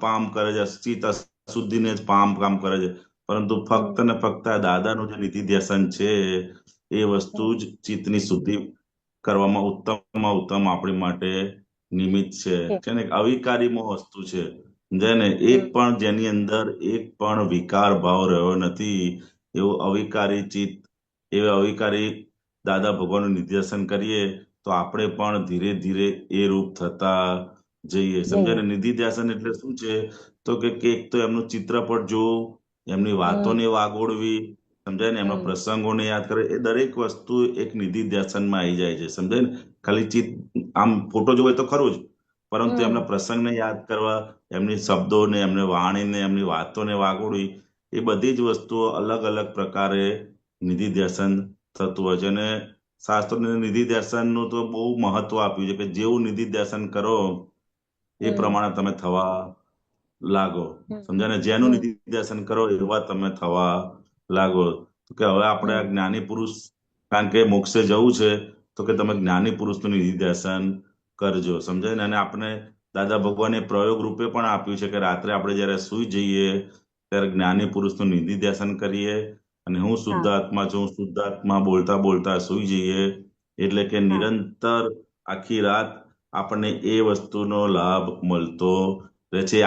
પામ કરે છે. ચિત્ત અશુદ્ધિને જ પામ કરે છે. પરંતુ ફક્ત ને ફક્ત દાદાનું જે નિધિ ધ્યાસન છે એ વસ્તુ જ ચિત્તની શુદ્ધિ કરવામાં ઉત્તમમાં ઉત્તમ આપણી માટે નિમિત્ત છે ને અવિકારીમાં વસ્તુ છે. જેને એક પણ જેની અંદર એક પણ વિકાર ભાવ રહ્યો નથી એવું અવિકારી ચિત્ત, એવા અવિકારી દાદા ભગવાનનું નિદર્શન કરીએ તો આપણે પણ ધીરે ધીરે એ રૂપ થતા જઈએ. સમજાય ને? નિધિ ધ્યાસન એટલે શું છે? તો કે એક તો એમનું ચિત્રપટ જોવું, એમની વાતોને વાગોળવી, સમજાય ને, એમના પ્રસંગોને યાદ કરે, એ દરેક વસ્તુ એક નિધિ ધ્યાસનમાં આવી જાય છે. સમજાય ને? ખાલી ચિત્ત આમ ફોટો જોવે તો ખરું જ, પરંતુ એમના પ્રસંગને યાદ કરવા, એમની શબ્દોને, એમની વાણીને, એમની વાતોને વાગોળવી, એ બધી જ વસ્તુઓ અલગ અલગ પ્રકારે નિધિ ધ્યાસન થતું હોય છે. અને શાસ્ત્રોને નિધિ ધ્યાસનનું તો બહુ મહત્વ આપ્યું છે કે જેવું નિધિ ધ્યાસન કરો એ પ્રમાણે તમે થવા લાગો. સમજાય ને? જેનું નિધિ ધ્યાસન કરો એવા તમે થવા લાગો. તો કે હવે આપણે આ જ્ઞાની પુરુષ, કારણ કે મોક્ષે જવું છે, તો કે તમે જ્ઞાની પુરુષનું નિધિ ધ્યાસન કરજો. સમજાય ને? અને આપણે દાદા ભગવાને પ્રયોગ રૂપે પણ આપ્યું છે કે રાત્રે આપણે જયારે સુઈ જઈએ ત્યારે જ્ઞાની પુરુષનું નિધિ ધ્યાસન કરીએ અને હું શુદ્ધ આત્મા છું, શુદ્ધ આત્મા બોલતા બોલતા સુઈ જઈએ. એટલે કે નિરંતર આખી રાત આપણને એ વસ્તુનો લાભ મળતો રહે છે.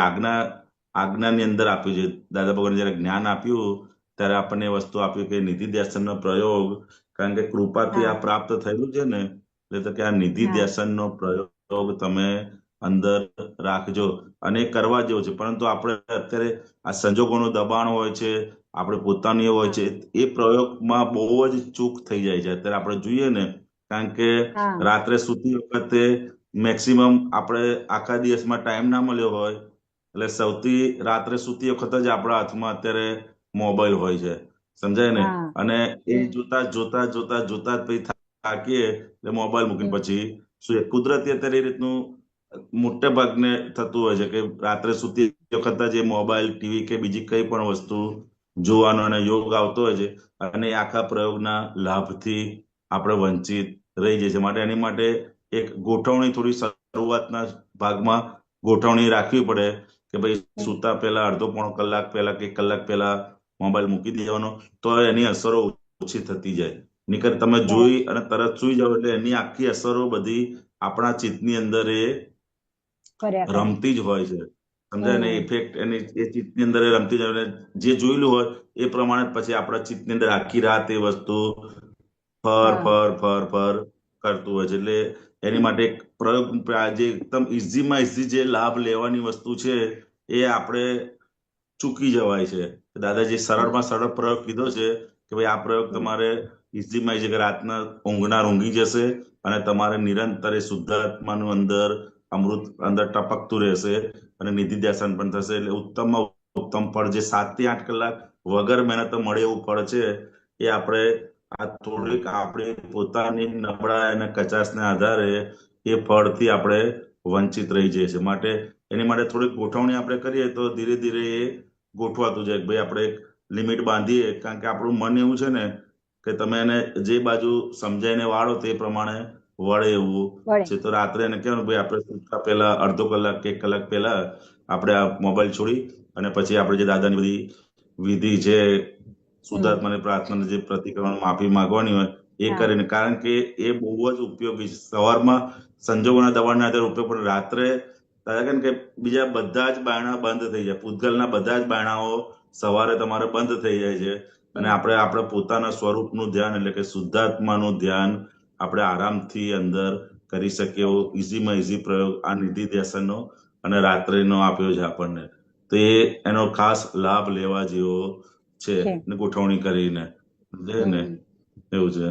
આજ્ઞાની અંદર આપ્યું છે. દાદા ભગવાને જયારે જ્ઞાન આપ્યું ત્યારે આપણને એ વસ્તુ આપ્યું કે નિધિ ધ્યાસનનો પ્રયોગ, કારણ કે કૃપાથી આ હા પ્રાપ્ત થયેલું છે ને, એટલે તો કે આ નિધિ હા ધ્યાસનનો પ્રયોગ તમે અંદર રાખજો અને એ કરવા જેવો છે. પરંતુ આપણે અત્યારે આ સંજોગોનું દબાણ હોય છે, આપણે પોતાની હોય છે, હા એ પ્રયોગમાં બહુ જ ચૂક થઈ જાય છે અત્યારે આપણે જોઈએ ને. કારણ કે હા રાત્રે સૂતી વખતે મેક્સિમમ આપણે આખા દિવસમાં ટાઈમ ના મળ્યો હોય એટલે સૌથી રાત્રે સૂતી વખત જ આપણા હાથમાં અત્યારે મોબાઈલ હોય છે, સમજાય ને. હા અને એ હમ જોતા જોતા જોતા જોતા જ પછી થાકીએ એટલે મોબાઈલ મૂકીને હમ પછી શું કુદરતી અત્યારે એ રીતનું મોટે ભાગને થતું હોય છે કે રાત્રે સૂતી વખત જ એ મોબાઈલ, ટીવી કે બીજી કઈ પણ વસ્તુ જોવાનો અને યોગ આવતો હોય છે અને એ આખા પ્રયોગના લાભથી આપણે વંચિત રહી જઈએ છીએ. માટે એની માટે એક ગોઠવણી થોડી શરૂઆતના ભાગમાં ગોઠવણી રાખવી પડે કે ભાઈ સૂતા પહેલા અડધો પોણો કલાક પહેલા કે કલાક પહેલા મોબાઈલ મૂકી દેવાનો, તો એની અસરો ઓછી થતી જાય. નહીંતર તમે બરાબર જોઈ અને તરત સુઈ જાઓ એટલે એની આખી અસરો બધી આપણા ચિત્તની અંદર એ કર્યા કરે. રમતી જ હોય છે, સમજાય ને. હમ ઇફેક્ટ એની એ ચિત્તની અંદર એ રમતી જ હોય એટલે જે જોયેલું હોય એ પ્રમાણે જ પછી આપણા ચિત્તની અંદર આખી રાત એ વસ્તુ ફર હા ફર ફર ફર કરતું હોય છે. એટલે એની માટે એક પ્રયોગ જે એકદમ ઇઝીમાં ઇઝી જે લાભ લેવાની વસ્તુ છે એ આપણે ચૂકી જવાય છે. દાદાજી સરળમાં સરળ પ્રયોગ કીધો છે કે ભાઈ આ પ્રયોગ તમારે ઇઝીમાં ઇઝી કે રાતના ઊંઘનાર ઊંઘી જશે અને તમારે નિરંતર એ શુદ્ધાત્માનું અંદર અમૃત અંદર ટપકતું રહેશે અને નિધિ ધ્યાસન પણ થશે. એટલે ઉત્તમમાં ઉત્તમ ફળ જે 7 થી 8 કલાક વગર મહેનત મળે એવું ફળ છે એ આપણે આ થોડીક આપણી પોતાની નબળાઈ અને કચાશને આધારે એ ફળથી આપણે વંચિત રહી જઈએ છીએ. માટે એની માટે થોડીક ગોઠવણી આપણે કરીએ તો ધીરે ધીરે એ ગોઠવાતું જાય કે ભાઈ આપણે એક લિમિટ બાંધીએ. કારણ કે આપણું મન એવું છે ને કે તમે એને જે બાજુ સમજાઈને વાળો તે પ્રમાણે વળે એવું વળે. છે. તો રાત્રે એને કહેવાનું ભાઈ આપણે સૂતા પહેલા અડધો કલાક કે 1 કલાક પહેલા આપણે આ મોબાઈલ છોડી અને પછી આપણે જે દાદાની બધી વિધિ છે, શુદ્ધાત્માની પ્રાર્થના, જે પ્રતિક્રમણ માફી માંગવાની હોય એ હા કરીને. કારણ કે એ બહુ જ ઉપયોગી છે. સવારમાં સંજોગોના દબાણના આધારે ઉપયોગ, પણ રાત્રે દાદા કહે ને કે બીજા બધા જ બારણા બંધ થઈ જાય, પૂતગલના બધા જ બારણાઓ સવારે તમારે બંધ થઈ જાય છે અને આપણે આપણે પોતાના સ્વરૂપનું ધ્યાન એટલે કે શુદ્ધાત્માનું ધ્યાન આપણે આરામથી અંદર કરી શકીએ એવો ઇઝીમાં ઇઝી પ્રયોગ આ નિધિ ધ્યાસનનો અને રાત્રિનો આપ્યો છે આપણને. તો એ એનો ખાસ લાભ લેવા જેવો છે છે. ને ગોઠવણી કરીને, સમજાય ને. એવું છે.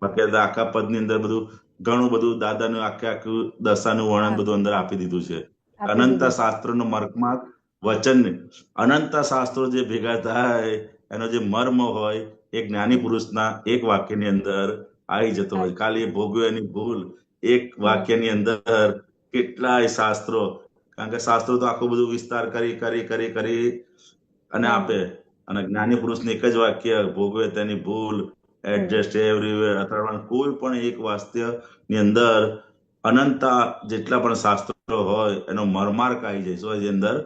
બાકી આ આખા પદની અંદર બધું ઘણું બધું દાદાનું આખે આખું દશાનું વર્ણન હા બધું અંદર આપી દીધું છે. આપી અનંત દીધું. શાસ્ત્રનો મર્માર્થ વચન, અનંત શાસ્ત્રો જે ભેગા થાય એનો જે મર્મ હોય એ જ્ઞાની પુરુષના એક વાક્યની અંદર આવી જતો હોય. ખાલી એ ભોગવ્યો એની ભૂલ એક વાક્યની અંદર કેટલાય શાસ્ત્રો, કારણ કે શાસ્ત્રો તો આખું બધું વિસ્તાર કરી કરી કરી કરી અને આપે, અને જ્ઞાની પુરુષને એક જ વાક્ય ભોગવે તેની ભૂલ, એડજસ્ટ એવરીવેર, અથવા કોઈ પણ એક વાક્યની અંદર અનંતા જેટલા પણ શાસ્ત્રો હોય એનો મર્માર્ક આવી જાય. શું એની અંદર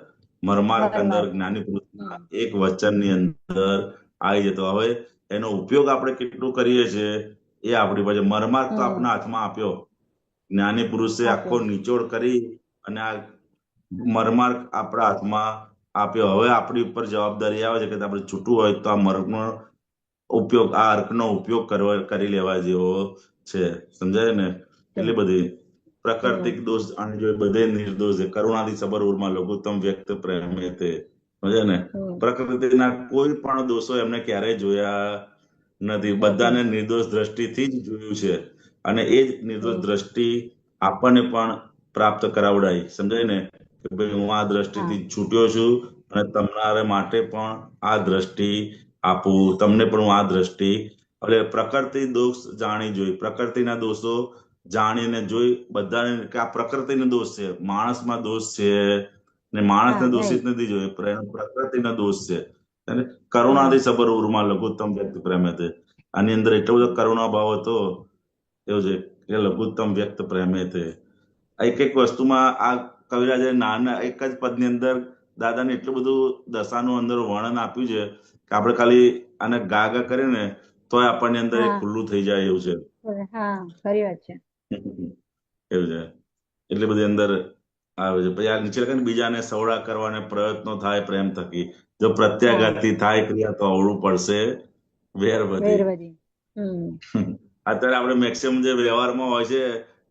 મર્માર્ક અંદર જ્ઞાની પુરુષના એક વચનની અંદર આવી જતો. હવે એનો ઉપયોગ આપણે કેટલું કરીએ છીએ એ આપણી પાસે. મર્માર્ક તો આપણા હાથમાં આપ્યો, જ્ઞાની પુરુષે આખો નિચોડ કરી અને આ મર્માર્ક આપણા હાથમાં આપ્યો. હવે આપણી ઉપર જવાબદારી આવે છે કે આપણે છૂટું હોય તો આ મર્મનો ઉપયોગ, આ અર્કનો ઉપયોગ કરી લેવા જેવો છે, સમજાય ને. એટલી બધી પ્રાકૃતિક દોષ આને જોઈએ બધે નિર્દોષ છે. કરુણાથી સબર ઉર્મા લઘુત્તમ વ્યક્ત પ્રેમે તે, સમજાય ને. પ્રકૃતિના કોઈ પણ દોષો એમને ક્યારેય જોયા નથી, બધાને નિર્દોષ દ્રષ્ટિથી જ જોયું છે અને એ જ નિર્દોષ દ્રષ્ટિ આપણને પણ પ્રાપ્ત કરાવડાય, સમજાય ને. કે ભાઈ હું આ દ્રષ્ટિથી છૂટ્યો છું અને તમારા માટે પણ આ દ્રષ્ટિ આપું, તમને પણ હું આ દ્રષ્ટિ. એટલે પ્રકૃતિ દોષ જાણી જોઈ, પ્રકૃતિના દોષો જાણીને જોઈ બધાને કે આ પ્રકૃતિનો દોષ છે, માણસમાં દોષ છે ને માણસને દોષિત નથી જોયો, પ્રકૃતિનો દોષ છે. અને કરુણાથી સબર ઉર્મા લઘુત્તમ વ્યક્ત પ્રેમે તે, આની અંદર એટલો બધો કરુણા ભાવ હતો. એવું છે કે લઘુત્તમ વ્યક્ત પ્રેમે તે. એક એક વસ્તુમાં આ કવિરાજે નાના એક જ પદની અંદર દાદાને એટલું બધું દશાનું અંદર વર્ણન આપ્યું છે કે આપણે ખાલી આને ગાગા કરીએ ને તોય આપણને અંદર એ ખુલ્લું થઈ જાય એવું છે. હા ખરી વાત છે. એવું છે. એટલી બધી અંદર આવે છે. પછી આ નીચે લખે ને બીજાને સવડા કરવાને પ્રયત્નો થાય પ્રેમ થકી, જો પ્રત્યાઘાતથી થાય ક્રિયા તો અવળું પડશે વેર વધી. વેરવધી. અત્યારે આપણે મેક્સિમમ જે વ્યવહારમાં હોય છે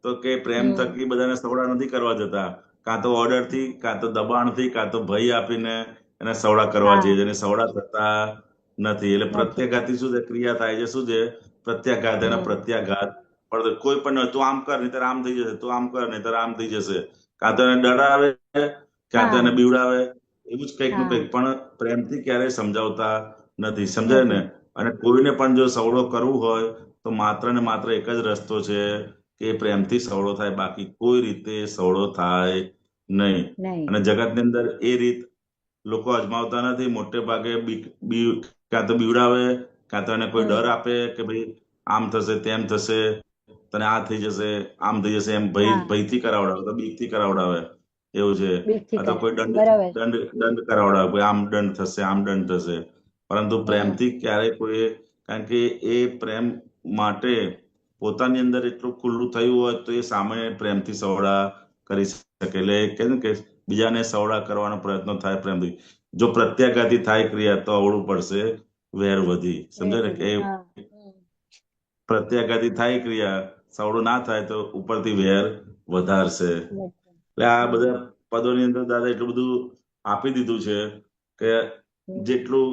તો કે પ્રેમ હમ. થકી બધાને સવડા નથી કરવા જતા, કાં તો ઓર્ડર થી, કાં તો દબાણથી, કાં તો ભય આપીને એને સવડા કરવા હા. જઈએ છીએ, એને સવડા થતા નથી. એટલે નથી. પ્રત્યાઘાતથી શું છે, ક્રિયા થાય છે, શું છે પ્રત્યાઘાત, એના હમ. પ્રત્યાઘાત પડતો. કોઈ પણ તું આમ કર નહીતર આમ થઈ જશે, તું આમ કર નહીતર આમ થઈ જશે, કાં તો એને ડરાવે, કાં તો એને હા. બીવડાવે, એવું જ કંઈક નું હા. કંઈક, પણ પ્રેમથી ક્યારેય સમજાવતા નથી. સમજાય ને? નથી. અને કોઈને પણ જો સવડો કરવું હોય તો માત્ર ને માત્ર એક જ રસ્તો છે કે એ પ્રેમથી સવડો થાય, બાકી કોઈ રીતે સવડો થાય નહીં. નહીં. અને જગતની અંદર એ રીત લોકો અજમાવતા નથી. મોટે ભાગે કાં તો બીવડાવે, કાં તો એને કોઈ ડર આપે કે ભાઈ આમ થશે, તેમ થશે, તને આ થઈ જશે, આમ થઈ જશે, એમ હા. ભયથી કરાવડાવે, તો બીકથી કરાવડાવે, એવું છે. બીકથી કાં તો કોઈ કરાવે. બરાબર. દંડ કરાવડાવે, કોઈ આમ દંડ થશે, આમ દંડ થશે. પરંતુ પ્રેમથી ક્યારેય કોઈ, કારણ કે એ પ્રેમ માટે પોતાની અંદર એટલું ખુલ્લું થયું હોય તો એ સામે પ્રેમથી સવડા કરી શકે. એટલે કે ને કે બીજાને સવડા કરવાનો પ્રયત્ન થાય પ્રેમથી, જો પ્રત્યાઘાતી થાય ક્રિયા તો અવળું પડશે વેર વધી. સમજાય ને? કે હા. પ્રત્યાઘાતી થાય ક્રિયા, સવડું ના થાય તો ઉપરથી વેર વધારશે. એટલે આ બધા પદોની અંદર દાદા એટલું બધું આપી દીધું છે કે જેટલું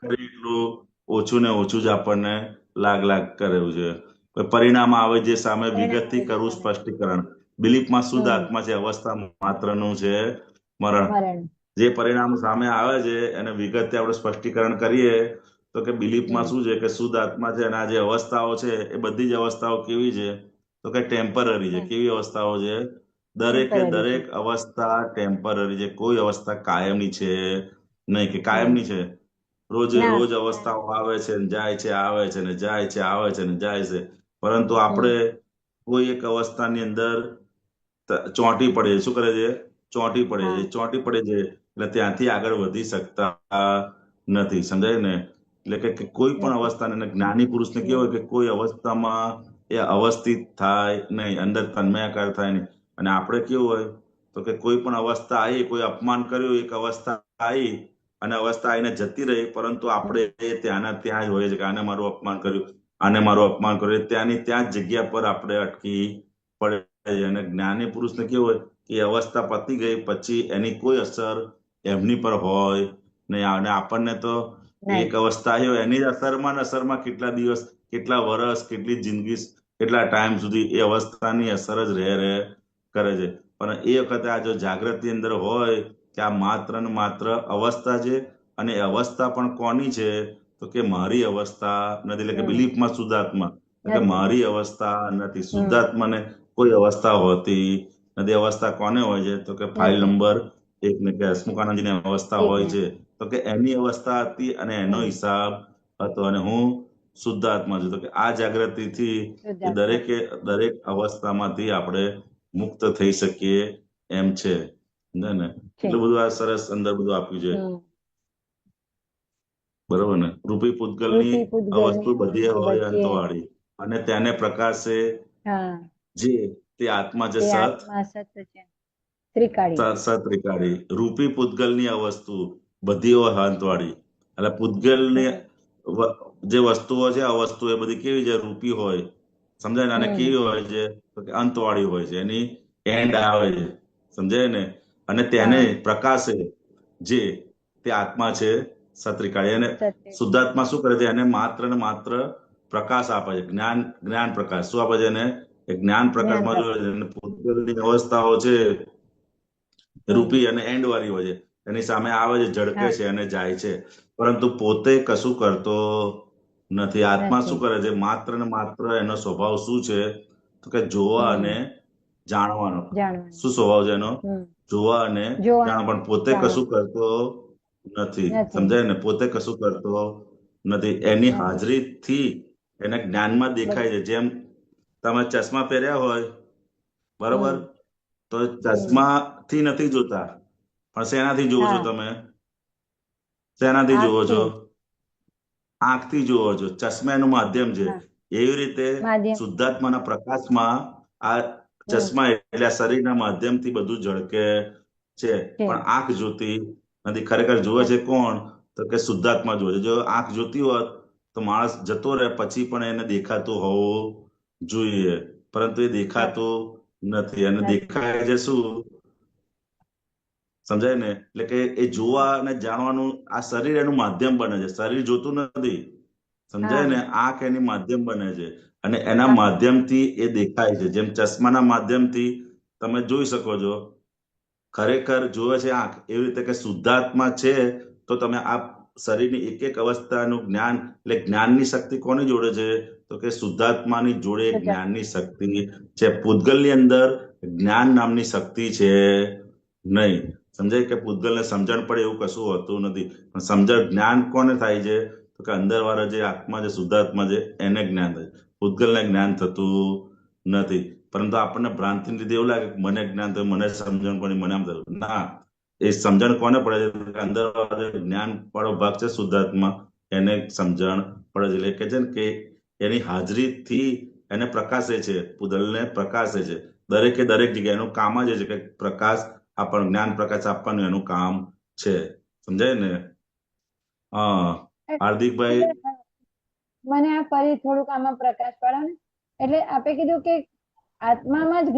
કરે એટલું ઓછું ને ઓછું જ આપણને લાગ કરેલું છે. પરિણામ આવે જે સામે વિગતથી કરવું સ્પષ્ટીકરણ, બિલીફમાં શુદ્ધ આત્મા છે, અવસ્થા માત્રનું છે મરણ. મરણ. જે પરિણામ સામે આવે છે એને વિગતથી આપણે સ્પષ્ટીકરણ કરીએ તો કે બિલીફમાં શું છે કે શુદ્ધ આત્મા છે, અને આ જે અવસ્થાઓ છે એ બધી જ અવસ્થાઓ કેવી છે તો કે ટેમ્પરરી છે. કેવી અવસ્થાઓ છે? દરેકે દરેક અવસ્થા ટેમ્પરરી છે. કોઈ અવસ્થા કાયમની છે નહીં, કે કાયમની છે. રોજે ના. રોજ અવસ્થાઓ આવે છે ને જાય છે, આવે છે ને જાય છે, આવે છે ને જાય છે. પરંતુ આપણે કોઈ એક અવસ્થાની અંદર ચોંટી પડે છે. શું કરે છે? ચોંટી પડે છે. ચોંટી પડે છે એટલે ત્યાંથી આગળ વધી શકતા નથી. સમજાય ને? એટલે કે કોઈ પણ અવસ્થાને, જ્ઞાની પુરુષને કેવું હોય કે કોઈ અવસ્થામાં એ અવસ્થિત થાય નહીં, અંદર તન્મયાકાર થાય નહીં. અને આપણે કેવું હોય તો કે કોઈ પણ અવસ્થા આવી, કોઈ અપમાન કર્યું, એક અવસ્થા આવી અને અવસ્થા આવીને જતી રહી, પરંતુ આપણે ત્યાંના ત્યાં જ હોય છે કે આને મારું અપમાન કર્યું, આને મારું અપમાન કર્યું, ત્યાંની ત્યાં જ જગ્યા પર આપણે અટકી પડે છે. અને જ્ઞાની પુરુષને કેવું હોય કે અવસ્થા પતી ગઈ પછી એની કોઈ અસર એમની પર હોય નહીં. અને આપણને તો એક અવસ્થા આવી હોય એની અસરમાં કેટલા દિવસ, કેટલા વર્ષ, કેટલી જિંદગી, કેટલા ટાઈમ સુધી એ અવસ્થાની અસર જ રહે કરે છે. પણ એ વખતે આ જો જાગૃતિ અંદર હોય કે આ માત્ર ને માત્ર અવસ્થા છે, અને એ અવસ્થા પણ કોની છે તો કે મારી અવસ્થા નથી. એટલે કે બિલીફમાં શુદ્ધાત્મા કે મારી અવસ્થા નથી. શુદ્ધાત્માને કોઈ અવસ્થા હોતી નથી. અવસ્થા કોને હોય છે તો કે ફાઇલ નંબર 1 ને કે હસમુખાનંદજીની અવસ્થા હોય છે તો કે એની અવસ્થા હતી અને એનો હિસાબ હતો. અને હું શુદ્ધાત્મા છું. તો કે આ જાગૃતિથી એ દરેક અવસ્થામાંથી આપણે મુક્ત થઈ શકીએ એમ છે ને? એટલું બધું આ સરસ અંદર બધું આપ્યું છે. બરોબર ને? રૂપી પૂતગલની અવસ્તુ બધી હોય અંતવાળી, અને તેને પ્રકાશે જે તે આત્મા છે સત્રિકાળી. રૂપી પૂતગલની આ વસ્તુ બધી હોય અંતવાળી. એટલે પૂતગલની જે વસ્તુઓ છે, આ વસ્તુ એ બધી કેવી છે? રૂપી હોય. સમજાય ને? અને કેવી હોય છે તો કે અંતવાળી હોય છે. એની એન્ડ આવે છે. સમજાય ને? અને તેને પ્રકાશે જે તે આત્મા છે સત્રિકાળી. અને શુદ્ધાત્મા શું કરે છે? એને માત્ર ને માત્ર પ્રકાશ આપે છે. જ્ઞાન પ્રકાશ. શું આપે છે એને? જ્ઞાન પ્રકાશમાં જો પૂતગલની અવસ્થાઓ છે રૂપી અને એન્ડ વાળી હોય છે, એની સામે આવે છે, ઝડકે છે અને જાય છે, પરંતુ પોતે કશું કરતો નથી. આત્મા શું કરે છે? માત્ર ને માત્ર એનો સ્વભાવ શું છે તો કે જોવા અને જાણવાનો. શું સ્વભાવ છે એનો? જોવા અને જાણવા. પણ પોતે કશું કરતો નથી. સમજાય ને? પોતે કશું કરતો નથી. એની હાજરીથી એને જ્ઞાનમાં દેખાય છે. જેમ તમે ચશ્મા પહેર્યા હોય, બરોબર, તો ચશ્માથી નથી જોતા, પણ શેનાથી જુઓ છો તમે? શેનાથી જુઓ છો? આંખથી જુઓ છો. ચશ્મા એનું માધ્યમ છે. એવી રીતે શુદ્ધાત્માના પ્રકાશમાં આ ચશ્મા એટલે આ શરીરના માધ્યમથી બધું ઝળકે છે, પણ આંખ જોતી નથી. ખરેખર જોવે છે કોણ? તો કે શુદ્ધાત્મા જોવે છે. જો આંખ જોતી હોત તો માણસ જતો રહે પછી પણ એને દેખાતું હોવું જોઈએ, પરંતુ એ દેખાતું નથી. અને દેખાય છે શું? સમજાય ને? એટલે કે એ જોવા અને જાણવાનું આ શરીર એનું માધ્યમ બને છે. શરીર જોતું નથી, સમજાય ને? આંખ એની માધ્યમ બને છે અને એના માધ્યમથી એ દેખાય છે. જેમ ચશ્માના માધ્યમથી તમે જોઈ શકો છો, ખરેખર જોવે છે આંખ, એવી રીતે કે શુદ્ધાત્મા છે તો તમે આ શરીરની એક એક અવસ્થાનું જ્ઞાન, એટલે જ્ઞાનની શક્તિ કોની જોડે છે? તો કે શુદ્ધાત્માની જોડે જ્ઞાનની શક્તિ છે. પૂતગલની અંદર જ્ઞાન નામની શક્તિ છે નહીં. સમજાય કે પૂતગલને સમજણ પડે એવું કશું હોતું નથી. પણ સમજણ જ્ઞાન કોને થાય છે? તો કે અંદર વાળા જે આત્મા છે, શુદ્ધાત્મા છે, એને જ્ઞાન થાય. પૂતગલને જ્ઞાન થતું નથી. પરંતુ આપણને ભ્રાંતિને લીધે એવું લાગે કે મને જ્ઞાન થયું, મને સમજણ પડી, મને આમ થયું. ના, એ સમજણ કોને પડે છે? અંદર જ્ઞાન વાળો ભાગ છે શુદ્ધાત્મા, એને સમજણ પડે છે. એટલે કે છે ને કે એની હાજરીથી એને પ્રકાશે છે, પૂતગલને પ્રકાશે છે. દરેકે દરેક જગ્યાએ એનું કામ જ છે કે પ્રકાશ આપણને, જ્ઞાન પ્રકાશ આપવાનું એનું કામ છે. સમજાય ને? હા, હાર્દિકભાઈ. મને આ ફરી થોડુંક આમાં પ્રકાશ પાડો ને. એટલે આપે કીધું કે આત્મામાં જ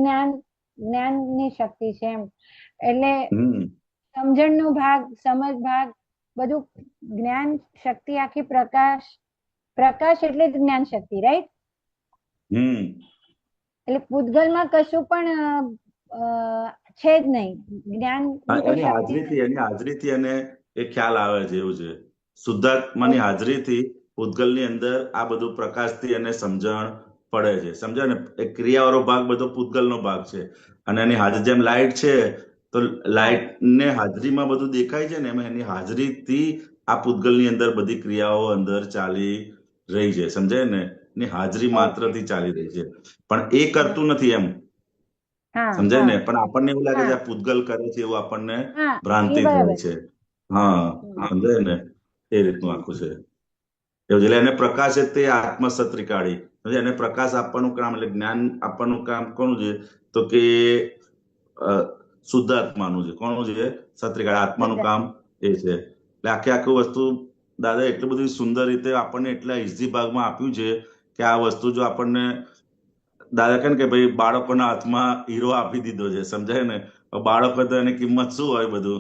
જ્ઞાનની શક્તિ છે એમ. એટલે સમજણનો ભાગ, સમજ ભાગ, બધું જ્ઞાન શક્તિ આખી પ્રકાશ એટલે જ જ્ઞાન શક્તિ, રાઈટ? એટલે પૂતગલમાં કશું પણ છે જ નહીં. જ્ઞાન એની હાજરીથી એને એ ખ્યાલ આવે છે. એવું છે, શુદ્ધાત્માની હાજરીથી પૂતગલની અંદર આ બધું પ્રકાશથી એને સમજણ પડે છે. સમજાય ને? એ ક્રિયાવાળો ભાગ બધો પૂતગલનો ભાગ છે. અને એની હાજરી, જેમ લાઈટ છે તો લાઈટ ને હાજરીમાં બધું દેખાય છે ને, એમ એની હાજરીથી આ પૂતગલની અંદર બધી ક્રિયાઓ અંદર ચાલી રહી છે. સમજાય ને? એની હાજરી માત્રથી ચાલી રહી છે, પણ એ કરતું નથી એમ. સમજાય ને? પણ આપણને એવું લાગે છે આ પૂતગલ કરે છે, એવું આપણને ભ્રાંતિ થાય છે. હા, સમજાય ને? એ રીતનું આખું છે. એવું એટલે એને પ્રકાશ તે આત્મસત્રી કાઢી, એને પ્રકાશ આપવાનું કામ, એટલે જ્ઞાન આપવાનું કામ કોનું છે? તો કે શુદ્ધાત્માનું છે. કોનું છે? સત્રિકાળી આત્માનું કામ એ છે. એટલે આખી આખી વસ્તુ દાદા એટલી બધી સુંદર રીતે આપણને એટલા ઇઝી ભાગમાં આપ્યું છે કે આ વસ્તુ જો આપણને દાદા કહે ને કે ભાઈ બાળકોના હાથમાં હીરો આપી દીધો છે. સમજાય ને? બાળકો તો એની કિંમત શું હોય બધું,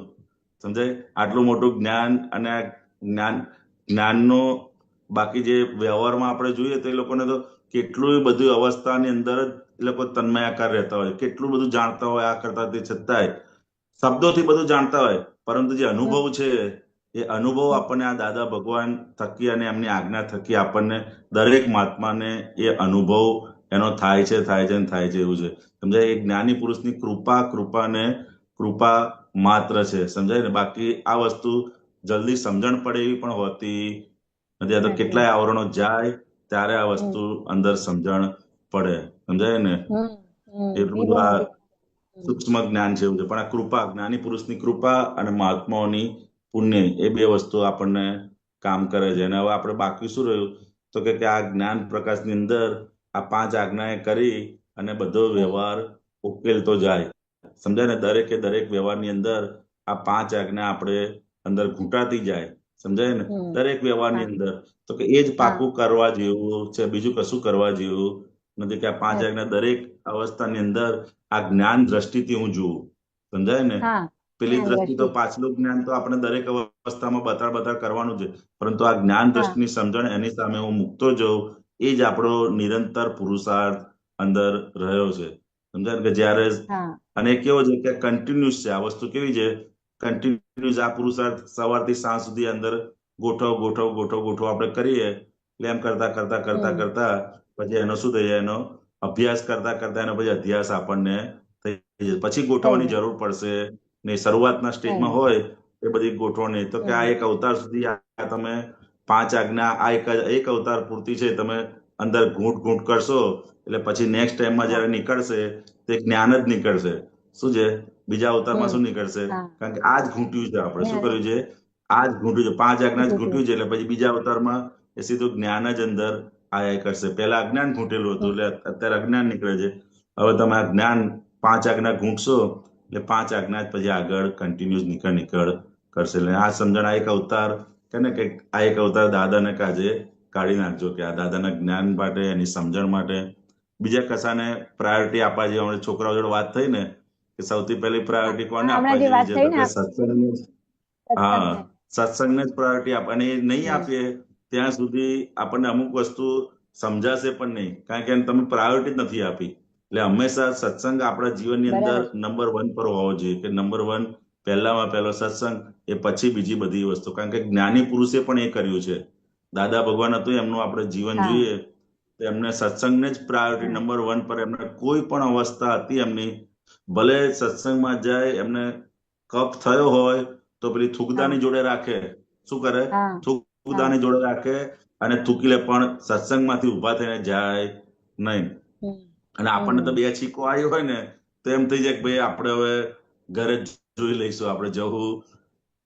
સમજાય? આટલું મોટું જ્ઞાન અને જ્ઞાનનો બાકી જે વ્યવહારમાં આપણે જોઈએ તો એ લોકોને તો કેટલું બધું અવસ્થાની અંદર જ એ લોકો તન્મયાકાર રહેતા હોય, કેટલું બધું જાણતા હોય, આ કરતા તે છતાંય શબ્દોથી બધું જાણતા હોય, પરંતુ જે અનુભવ છે એ અનુભવ આપણને આ દાદા ભગવાન થકી અને એમની આજ્ઞા થકી આપણને દરેક મહાત્માને એ અનુભવ એનો થાય છે એવું છે. સમજાય? એ જ્ઞાની પુરુષની કૃપા માત્ર છે. સમજાય ને? બાકી આ વસ્તુ જલ્દી સમજણ પડે એવી પણ હોતી નથી. આ તો કેટલાય આવરણો જાય ત્યારે આ વસ્તુ અંદર સમજણ પડે. સમજાય ને? એટલું બધું આ સૂક્ષ્મ જ્ઞાન છે એવું છે. પણ આ કૃપા, જ્ઞાની પુરુષની કૃપા અને મહાત્માઓની પુણ્ય, એ બે વસ્તુ આપણને કામ કરે છે. અને હવે આપણે બાકી શું રહ્યું? તો કે આ જ્ઞાન પ્રકાશની અંદર આ 5 આજ્ઞાએ કરી અને બધો વ્યવહાર ઉકેલતો જાય. સમજાય ને? દરેકે દરેક વ્યવહારની અંદર આ 5 આજ્ઞા આપણે અંદર ઘૂંટાતી જાય. સમજાય ને? દરેક વ્યવહારની અંદર તો કે એ જ પાકું કરવા જેવું છે, બીજું કશું કરવા જેવું નથી. કે આ 5 આજ્ઞા દરેક અવસ્થાની અંદર આ જ્ઞાન દ્રષ્ટિથી હું જોઉં. સમજાય ને? પેલી દ્રષ્ટિ તો પાછલું જ્ઞાન તો આપણે દરેક અવસ્થામાં બતાડ કરવાનું છે, પરંતુ આ જ્ઞાન દ્રષ્ટિની સમજણ એની સામે હું મૂકતો જઉં, એ જ આપણો નિરંતર પુરુષાર્થ અંદર રહ્યો છે. સમજાય કે જ્યારે, અને કેવો છે કે કન્ટિન્યુઅસ છે આ વસ્તુ. કેવી છે? કન્ટિન્યુઅસ આ પુરુષાર્થ સવારથી સાંજ સુધી અંદર ગોઠવ આપણે કરીએ. એટલે એમ કરતા પછી એનો શું થઈ જાય? એનો અભ્યાસ કરતા એનો પછી અધ્યાસ આપણને થઈ જાય. પછી ગોઠવવાની જરૂર પડશે નહીં. શરૂઆતના સ્ટેજમાં હોય એ બધી ગોઠવણી. તો કે આ એક અવતાર સુધી આ તમે 5 આજ્ઞા આ એક અવતાર પૂરતી છે, તમે અંદર ઘૂંટ કરશો એટલે પછી નેક્સ્ટ ટાઈમમાં જયારે નીકળશે તે જ્ઞાન જ નીકળશે. શું છે? બીજા અવતારમાં શું નીકળશે? કારણ કે આ જ ઘૂંટ્યું છે. આપણે શું કર્યું છે? આ જ ઘૂંટ્યું છે. 5 આજ્ઞા જ ઘૂંટ્યું છે. એટલે પછી બીજા અવતારમાં એ સીધું જ્ઞાન જ અંદર આયા કરશે. પહેલા અજ્ઞાન ઘૂંટેલું હતું એટલે અત્યારે અજ્ઞાન નીકળે છે. હવે તમે આ જ્ઞાન 5 આજ્ઞા ઘૂંટશો એટલે 5 આજ્ઞા જ પછી આગળ કન્ટિન્યુઅસ નીકળ કરશે. એટલે આ સમજણ, આ એક અવતાર કે ને કે આ એક અવતાર દાદાને કાજે કાઢી નાખજો કે આ દાદાના જ્ઞાન માટે, એની સમજણ માટે. બીજા કશાને પ્રાયોરિટી આપવા જેવી હમણાં છોકરાઓ જોડે વાત થઈ ને કે સૌથી પહેલી પ્રાયોરિટી કોને આપવા હમણાં જે વાત જેવી છે? થઈ તો ને કે સત્સંગને. હા, સત્સંગને જ પ્રાયોરિટી આપવાની. નહીં આપીએ ત્યાં સુધી આપણને અમુક વસ્તુ સમજાશે પણ નહીં, કારણ કે તમે પ્રાયોરિટી જ નથી આપી. એટલે હંમેશા સત્સંગ આપણા જીવનની અંદર બરાબર. નંબર 1 પર હોવો જોઈએ કે નંબર 1 પહેલામાં પહેલો સત્સંગ, એ પછી બીજી બધી વસ્તુ. કારણ કે જ્ઞાની પુરુષે પણ એ કર્યું છે. દાદા ભગવાન હતું, એમનું આપણે જીવન હા. જોઈએ તો એમને સત્સંગને જ પ્રાયોરિટી નંબર 1 પર. એમને કોઈ પણ અવસ્થા હતી એમની, ભલે સત્સંગમાં જાય, એમને કફ થયો હોય તો પેલી થૂકદાની જોડે રાખે. શું કરે? હા. થૂકદાની જોડે રાખે અને થૂકી લે, પણ સત્સંગમાંથી ઉભા થઈને જાય નહીં. અને આપણને તો 2 છીકો આવી હોય ને તો એમ થઈ જાય કે ભાઈ આપણે હવે ઘરે જ જોઈ લઈશું, આપણે જવું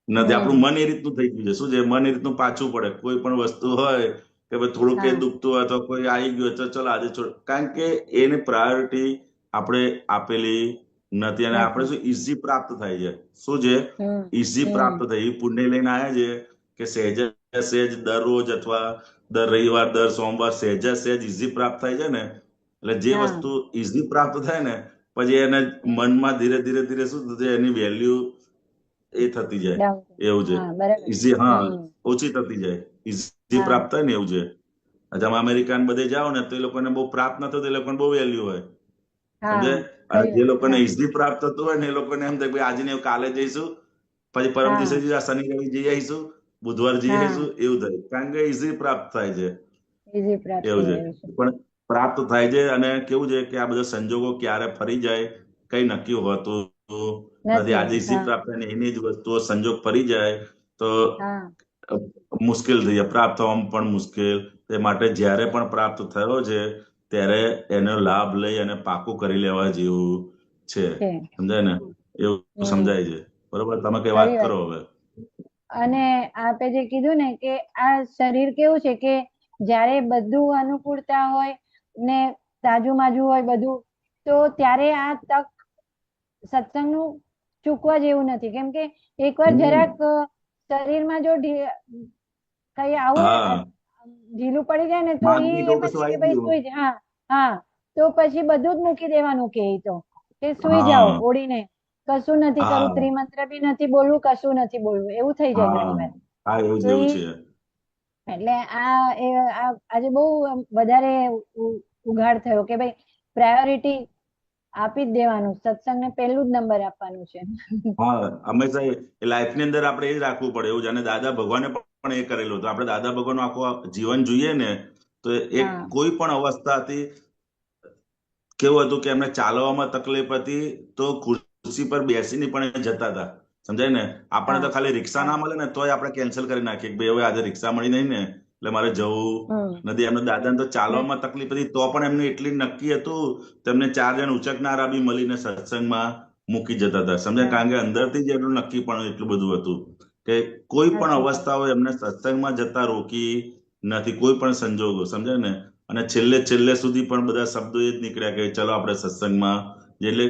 નથી. આપણું મન એ રીતનું થઈ ગયું છે. શું છે? મન એ રીતનું પાછું પડે. કોઈ પણ વસ્તુ હોય કે ભાઈ થોડું કે દુખતું હોય તો કોઈ આવી ગયું તો ચલો આજે છોડ, કારણ કે એને પ્રાયોરિટી આપણે આપેલી નથી. અને આપણે શું ઈઝી પ્રાપ્ત થાય છે. શું છે? ઈઝી પ્રાપ્ત થાય. એ પુણ્ય લઈને આવ્યા છે કે સહેજ સહેજ દરરોજ અથવા દર રવિવાર, દર સોમવાર સહેજ સહેજ ઈઝી પ્રાપ્ત થાય છે ને. એટલે જે વસ્તુ ઈઝી પ્રાપ્ત થાય ને પછી એને મનમાં ધીરે ધીરે ધીરે શું થતું જાય, એની વેલ્યુ એ થતી જાય. એવું છે ઈઝી. હા, ઓછી થતી જાય. ઈઝી પ્રાપ્ત થાય ને એવું છે. તમે અમેરિકાન બધે જાઓ ને તો એ લોકોને બહુ પ્રાપ્ત ન થતું, એ લોકોને બહુ વેલ્યુ હોય. સમજે? અને જે લોકોને ઈઝી પ્રાપ્ત થતું હોય ને એ લોકોને એમ થાય આજે ને કાલે જઈશું, પછી પરમ દિવસે શનિ રવિ જઈ આવીશું, બુધવાર જઈ આવીશું, એવું થાય. કારણ કે ઈઝી પ્રાપ્ત થાય છે. એવું છે. પણ પ્રાપ્ત થાય છે. અને કેવું છે કે આ બધા સંજોગો ક્યારે ફરી જાય કઈ નક્કી હોતું નથી. આજે ઈઝી પ્રાપ્ત થાય ને એની જ વસ્તુઓ સંજોગ ફરી જાય તો મુશ્કેલ થઈ જાય. પ્રાપ્ત થવામાં પણ મુશ્કેલ. તે માટે જ્યારે પણ પ્રાપ્ત થયો છે ત્યારે એનો લાભ લઈ અને પાકું કરી લેવા જેવું છે. સમજાય ને? એવું સમજાય છે. બરોબર? તમે કઈ વાત કરો હવે. અને આપે જે કીધું ને કે આ શરીર કેવું છે કે જ્યારે બધું અનુકૂળતા હોય ને તાજુ માજુ હોય બધું, તો ત્યારે આ તક સત્સંગનું ચૂકવા જેવું નથી. કેમ કે એકવાર જરાક શરીરમાં જો કઈ આવું ઢીલું પડી જાય ને તો એ એમ જ કે ભાઈ સુઈ જા. હા, તો પછી બધું જ મૂકી દેવાનું કે તો કે સુઈ જાઓ ઓડીને, કશું નથી કરવું, ત્રિમંત્ર બી નથી બોલવું, કશું નથી બોલવું, એવું થઈ જાય ઘણી વાર. એટલે આજે બહુ વધારે ઉઘાડ થયો કે ભાઈ પ્રાયોરિટી આપી જ દેવાનું, સત્સંગને પહેલું જ નંબર આપવાનું છે. હા, હંમેશા લાઈફની અંદર આપણે એ જ રાખવું પડે એવું છે. અને દાદા ભગવાને પણ એ કરેલું હતું. આપણે દાદા ભગવાનનું આખું જીવન જોઈએ ને તો એક કોઈ પણ અવસ્થા હતી, કેવું હતું કે એમને ચાલવામાં તકલીફ હતી તો ખુરશી પર બેસીને પણ જતા હતા. સમજાય ને? આપણે તો ખાલી રિક્ષા ના મળે ને તોય આપણે કેન્સલ કરી નાખીએ કે ભાઈ હવે આજે રિક્ષા મળી નહીં ને એટલે મારે જવું નથી. એમના દાદાને તો ચાલવામાં તકલીફ હતી તો પણ એમને એટલી નક્કી હતું, તેમને 4 જણ ઉચકનારા બી મળીને સત્સંગમાં મૂકી જતા હતા. સમજાય? કારણ કે અંદરથી જ એનું નક્કી પણ એટલું બધું હતું કે કોઈ પણ અવસ્થાઓ એમને સત્સંગમાં જતા રોકી નથી, કોઈ પણ સંજોગો. સમજાય ને? અને છેલ્લે સુધી પણ બધા શબ્દો એ જ નીકળ્યા કે ચલો આપણે સત્સંગમાં. એટલે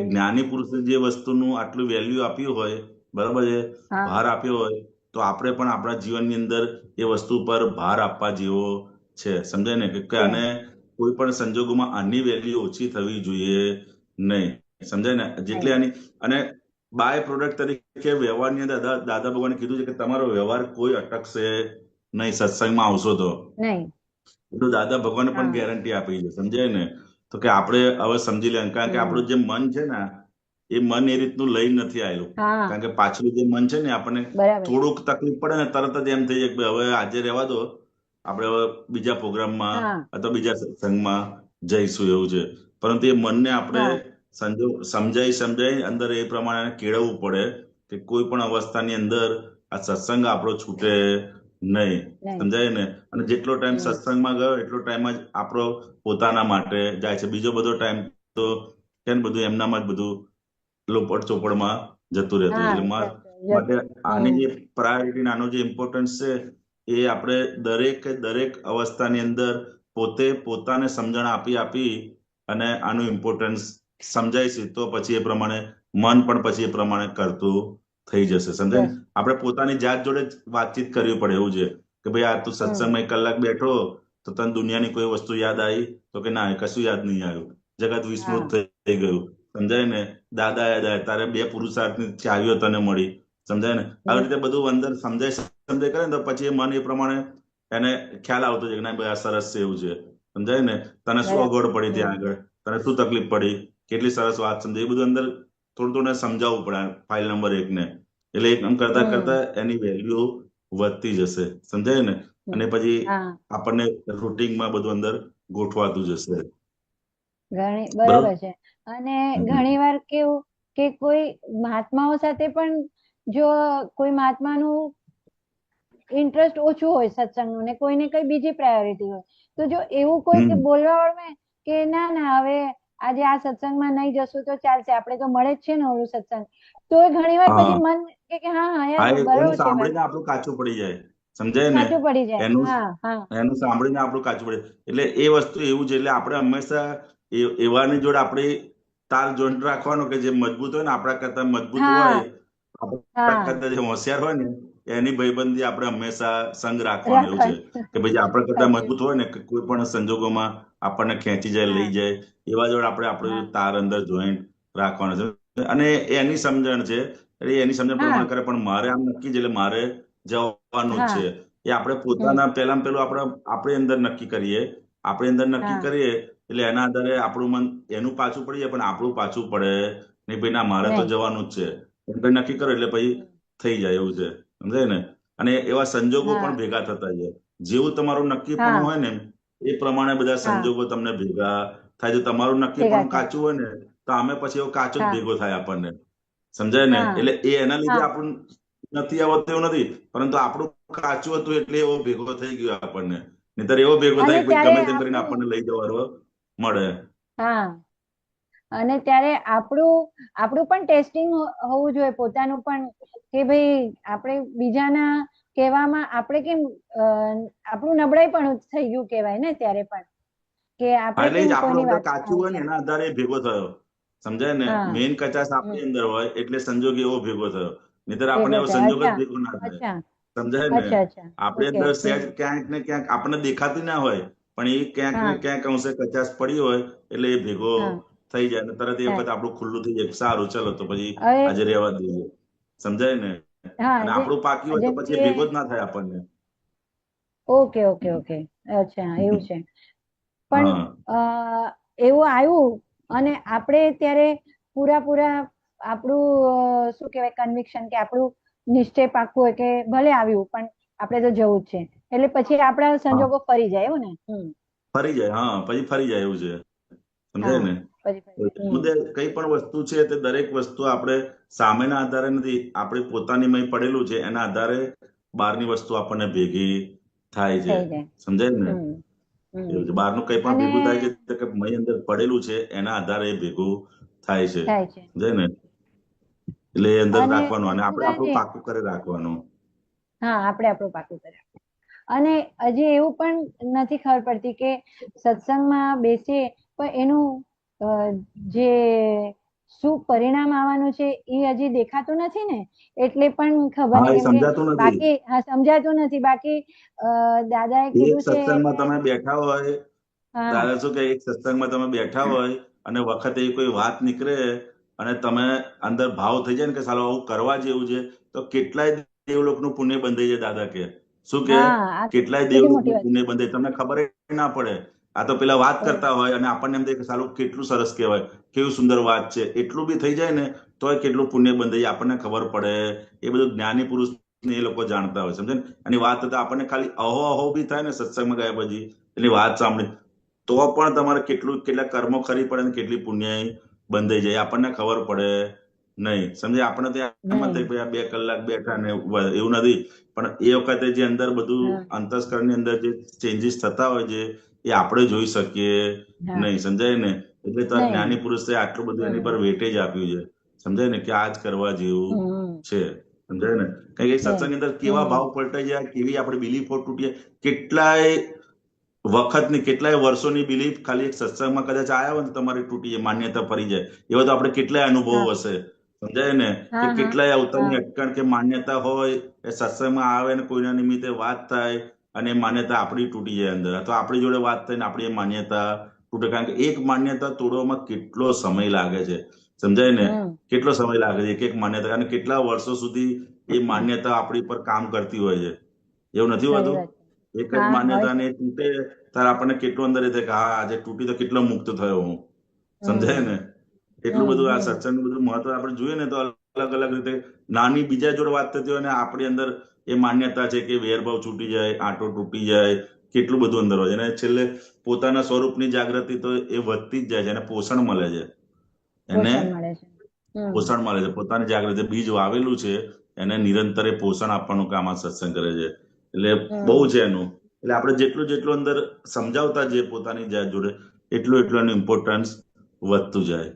જ્ઞાની પુરુષે જે વસ્તુનું આટલું વેલ્યુ આપ્યું હોય, બરાબર છે, ભાર આપ્યો હોય, તો આપણે પણ આપણા જીવનની અંદર એ વસ્તુ પર ભાર આપવા જેવો છે. સમજાય ને? કે આને કોઈ પણ સંજોગોમાં આની વેલ્યુ ઓછી થવી જોઈએ નહીં. સમજાય ને? જેટલી આની. અને બાય પ્રોડક્ટ તરીકે વ્યવહારની અંદર દાદા ભગવાને કીધું છે કે તમારો વ્યવહાર કોઈ અટકશે નહીં સત્સંગમાં આવશો તો. તો દાદા ભગવાને પણ ગેરંટી આપી છે. સમજાય ને? તો કે આપણે હવે સમજી લે, કારણ કે આપણું જે મન છે ને એ મન એ રીતનું લઈ નથી આવેલું. કારણ કે પાછલું જે મન છે ને આપણને થોડુંક તકલીફ પડે ને તરત જ એમ થઈ જાય કે હવે આજે રહેવા દો, આપણે હવે બીજા પ્રોગ્રામમાં અથવા બીજા સત્સંગમાં જઈશું, એવું છે. પરંતુ એ મનને આપણે સમજાઈ અંદર એ પ્રમાણે કેળવવું પડે કે કોઈ પણ અવસ્થાની અંદર આ સત્સંગ આપણો છૂટે નહીં. સમજાય ને? અને જેટલો ટાઈમ સત્સંગમાં ગયો એટલો ટાઈમ જ આપણો પોતાના માટે જાય છે. બીજો બધો ટાઈમ તો કે બધું એમનામાં જ બધું લોપડ ચોપડમાં જતું રહેતું. એટલે માટે આની જે પ્રાયોરિટી, આનો જે ઇમ્પોર્ટન્સ છે એ આપણે દરેક અવસ્થાની અંદર પોતે પોતાને સમજણ આપી અને આનું ઇમ્પોર્ટન્સ સમજાઈશું તો પછી એ પ્રમાણે મન પણ પછી એ પ્રમાણે કરતું થઈ જશે. સમજાય ને? આપણે પોતાની જાત જોડે જ વાતચીત કરવી પડે એવું છે કે ભાઈ આ તું સત્સંગમાં 1 કલાક બેઠો તો તને દુનિયાની કોઈ વસ્તુ યાદ આવી? તો કે ના, કશું યાદ નહીં આવ્યું, જગત વિસ્મૃત થઈ ગયું. સમજાય ને? દાદા યાદ આવ્યા, તારે 2 પુરુષાર્થની ચાવીઓ તને મળી. સમજાય ને? આવી રીતે બધું અંદર સમજાય કરે ને તો પછી એ મન એ પ્રમાણે એને ખ્યાલ આવતો છે કે ના ભાઈ આ સરસ છે એવું છે. સમજાય ને? તને શું અગવડ પડી ત્યાં આગળ, તને શું તકલીફ પડી, કેટલી સરસ વાત સમજાય, એ બધું અંદર થોડું સમજાવવું પડે ફાઇલ નંબર 1 ને. એટલે એકમ કરતા કરતા એની વેલ્યુ વધતી જશે. સમજાય ને? અને પછી આપણને રૂટિનમાં બધું અંદર ગોઠવાતું જશે. બરાબર છે. અને ઘણી વાર કેવું કે કોઈ મહાત્માઓ સાથે પણ જો કોઈ મહાત્માનું ઇન્ટરેસ્ટ ઓછું હોય સત્સંગનું ને કોઈને કઈ બીજી પ્રાયોરિટી હોય, તો જો એવું કોઈ કે બોલવા વાળું કે ના ના હવે આજે આ સત્સંગમાં નહીં જશું તો ચાલશે, આપણે તો મળે જ છે ને ઓલું સત્સંગ, તો ઘણી વાર પછી મન કે હા હા યાર બરોબર છે, સાંભળીને આપણું કાચું પડી જાય. સમજાય ને? કાચું પડી જાય. એનું સાંભળીને આપણું કાચું પડે. એટલે એ વસ્તુ એવું છે. એટલે આપણે હંમેશા એવાની જોડે આપણે તાર જોઈન્ટ રાખવાનો કે જે મજબૂત હોય ને, આપણા કરતા મજબૂત હોય, આપણા કરતા જે હોશિયાર હોય ને, એની ભાઈબંધી આપણે હંમેશા સંગ રાખવાનો. એવું છે કે ભાઈ આપણા કરતા મજબૂત હોય ને, કોઈ પણ સંજોગોમાં આપણને ખેંચી જાય, લઈ જાય, એવા જોડે આપણે આપણું તાર અંદર જોઈન્ટ રાખવાનો છે. અને એની સમજણ છે, એની સમજણ પ્રમાણે કરે. પણ મારે આમ નક્કી છે એટલે મારે જવાનું જ છે. એ આપણે પોતાના પહેલામાં પેલું આપણે અંદર નક્કી કરીએ. આપણે અંદર નક્કી કરીએ એટલે એના આધારે આપણું મન એનું પાછું પડી જાય, પણ આપણું પાછું પડે નહીં. ભાઈ ના, મારે તો જવાનું જ છે એમ નક્કી કરો એટલે પછી થઈ જાય એવું છે. સમજાય ને? અને એવા સંજોગો પણ ભેગા થતા જાય. જેવું તમારું નક્કી પણ હોય ને એ પ્રમાણે બધા સંજોગો તમને ભેગા થાય. જો તમારું નક્કી પણ કાચું હોય ને તો આમે પછી એવો કાચો જ ભેગો થાય આપણને. સમજાય ને? એટલે એના લીધે આપણું નથી આવતું એવું નથી, પરંતુ આપણું કાચું હતું એટલે એવો ભેગો થઈ ગયો આપણને. નહીતર એવો ભેગો થાય કે ગમે તેમ કરીને આપણને લઈ જવાનો મળે. અને ત્યારે આપણું પણ ટેસ્ટિંગ હોવું જોઈએ, પોતાનું પણ, કે ભાઈ આપણે બીજાના કહેવામાં આપણે કેમ આપણું નબળાઈ પણ થઈ ગયું કહેવાય ને ત્યારે પણ, કે આપણે આપણું અંદર કાચું હોય ને એના આધારે ભેગો થયો. સમજાય ને? મેઇન કચાશ આપણી અંદર હોય એટલે સંજોગ એવો ભેગો થયો. નહીતર આપણને એવો સંજોગ જ ભેગો ના થાય. સમજાય ને? આપણે અંદર સહેજ ક્યાંક ને ક્યાંક આપણને દેખાતી ના હોય, પણ એ ક્યાંક ને ક્યાંક અંશે કચાશ પડી હોય એટલે એ ભેગો થઈ જાય ને તરત એ વખત આપણું ખુલ્લું થઈ જાય. સારું, ચલો તો પછી આજે રહેવા દઈએ. સમજાય ને? અને આપણું પાકી હોય તો પછી ભેગો જ ના થાય આપણને. ઓકે. અચ્છા, એવું છે. પણ એવું આવ્યું અને આપણે ત્યારે પૂરા આપણું શું કહેવાય કન્વિક્શન, કે આપણું નિશ્ચય પાકું હોય કે ભલે આવ્યું પણ આપણે તો જવું જ છે, એટલે પછી આપણા સંજોગો ફરી જાય એવું ને? ફરી જાય. પછી ફરી જાય એવું છે. સમજાય ને? મુદ્દે કઈ પણ વસ્તુ છે તે દરેક વસ્તુ આપણે સામેના આધારે નથી, આપણે પોતાની મય પડેલું છે એના આધારે બહારની વસ્તુ આપણને ભેગી થાય છે. સમજાય ને? એવું છે. બહારનું કઈ પણ ભેગું થાય છે કે મય અંદર પડેલું છે એના આધારે ભેગું થાય છે. સમજાય ને? એટલે એ અંદર રાખવાનું અને આપણે આપણું પાકું કરે રાખવાનું. આપણે આપણું પાકું કરે. અને હજી એવું પણ નથી ખબર પડતી કે સત્સંગમાં બેસીએ પણ એનું જે શું પરિણામ આવવાનું છે એ હજી દેખાતું નથી ને, એટલે પણ ખબર નહીં, બાકી સમજાતું નથી. બાકી દાદાએ કીધું છે સત્સંગમાં તમે બેઠા હોય, દાદા શું કે એક સત્સંગમાં તમે બેઠા હોય અને વખતે કોઈ વાત નીકળે અને તમે અંદર ભાવ થઈ જાય ને કે સાલો આવું કરવા જેવું છે, તો કેટલાય દેવલોકનું પુણ્ય બંધાઈ જાય. દાદા કે શું કે કેટલાય દેવલોકનું પુણ્ય બંધાય, તમને ખબર ના પડે. આ તો પેલા વાત કરતા હોય અને આપણને એમ થાય કે સાલું કેટલું સરસ કહેવાય, કેવું સુંદર વાત છે, એટલું બી થઈ જાય ને તોય કેટલું પુણ્ય બંધાય આપણને ખબર પડે. એ બધું જ્ઞાની પુરુષ એ લોકો જાણતા હોય. સમજે ને? અને વાત હતા આપણને ખાલી અહો બી થાય ને સત્સંગમાં ગયા પછી એની વાત સાંભળી તો પણ તમારે કેટલા કર્મો ખરી પડે ને કેટલી પુણ્ય બંધાઈ જાય આપણને ખબર પડે નહીં. સમજે? આપણે ત્યાં 2 કલાક બેઠા ને એવું નથી, પણ એ વખતે જે અંદર બધું અંતસ્કરણની અંદર જે ચેન્જીસ થતા હોય છે એ આપણે જોઈ શકીએ નહીં. સમજાય ને? એટલે તો જ્ઞાની પુરુષે આટલું બધું એની પર વેટેજ આપ્યું છે. સમજાય ને? કે આ જ કરવા જેવું છે. સમજાય ને? કારણ કે સત્સંગની અંદર કેવા ભાવ પલટાઈ જાય, કેવી આપણી બિલીફો તૂટી જાય, કેટલાય વખતની કેટલાય વર્ષોની બિલીફ ખાલી એક સત્સંગમાં કદાચ આવ્યા હોય તો તમારી તૂટી જાય, માન્યતા ફરી જાય. એવા તો આપણે કેટલાય અનુભવો હા હશે, સમજાય ને, કે હા હા કેટલાય અવતારની હા અટકણ કે માન્યતા હોય એ સત્સંગમાં આવે ને કોઈના નિમિત્તે વાત થાય અને એ માન્યતા આપણી તૂટી જાય અંદર, તો આપણી જોડે વાત થઈને આપણી એ માન્યતા તૂટે. કારણ કે એક માન્યતા તોડવામાં કેટલો સમય લાગે છે, સમજાય ને, હમ કેટલો સમય લાગે છે એક એક માન્યતા, અને કેટલા વર્ષો સુધી એ માન્યતા આપણી પર કામ કરતી હોય છે. એવું નથી ખરી હોતું? વાત છે. એક જ હા હોય માન્યતા છે. ને તૂટે ત્યારે આપણને કેટલું અંદર એ થાય કે હા આજે તૂટી તો કેટલો મુક્ત થયો હું, સમજાય હમ ને. એટલું બધું આ હમ સત્સંગનું બધું મહત્વ આપણે જોઈએ ને તો અલગ અલગ રીતે નાની બીજા જોડે વાત થતી હોય ને આપણી અંદર એ માન્યતા છે કે વેરભાવ છૂટી જાય, આંટો તૂટી જાય, કેટલું બધું અંદર હોય છે. અને છેલ્લે પોતાના સ્વરૂપની જાગૃતિ તો એ વધતી જ જાય છે, એને પોષણ મળે છે, એને પોષણ મળે છે. હમ પોષણ મળે છે. પોતાની જાગૃતિ બીજ વાવેલું છે એને નિરંતર એ પોષણ આપવાનું કામ આ સત્સંગ કરે છે. એટલે બહુ હમ છે એનું. એટલે આપણે જેટલું અંદર સમજાવતા જઈએ પોતાની જાત જોડે એટલું એનું ઇમ્પોર્ટન્સ વધતું જાય.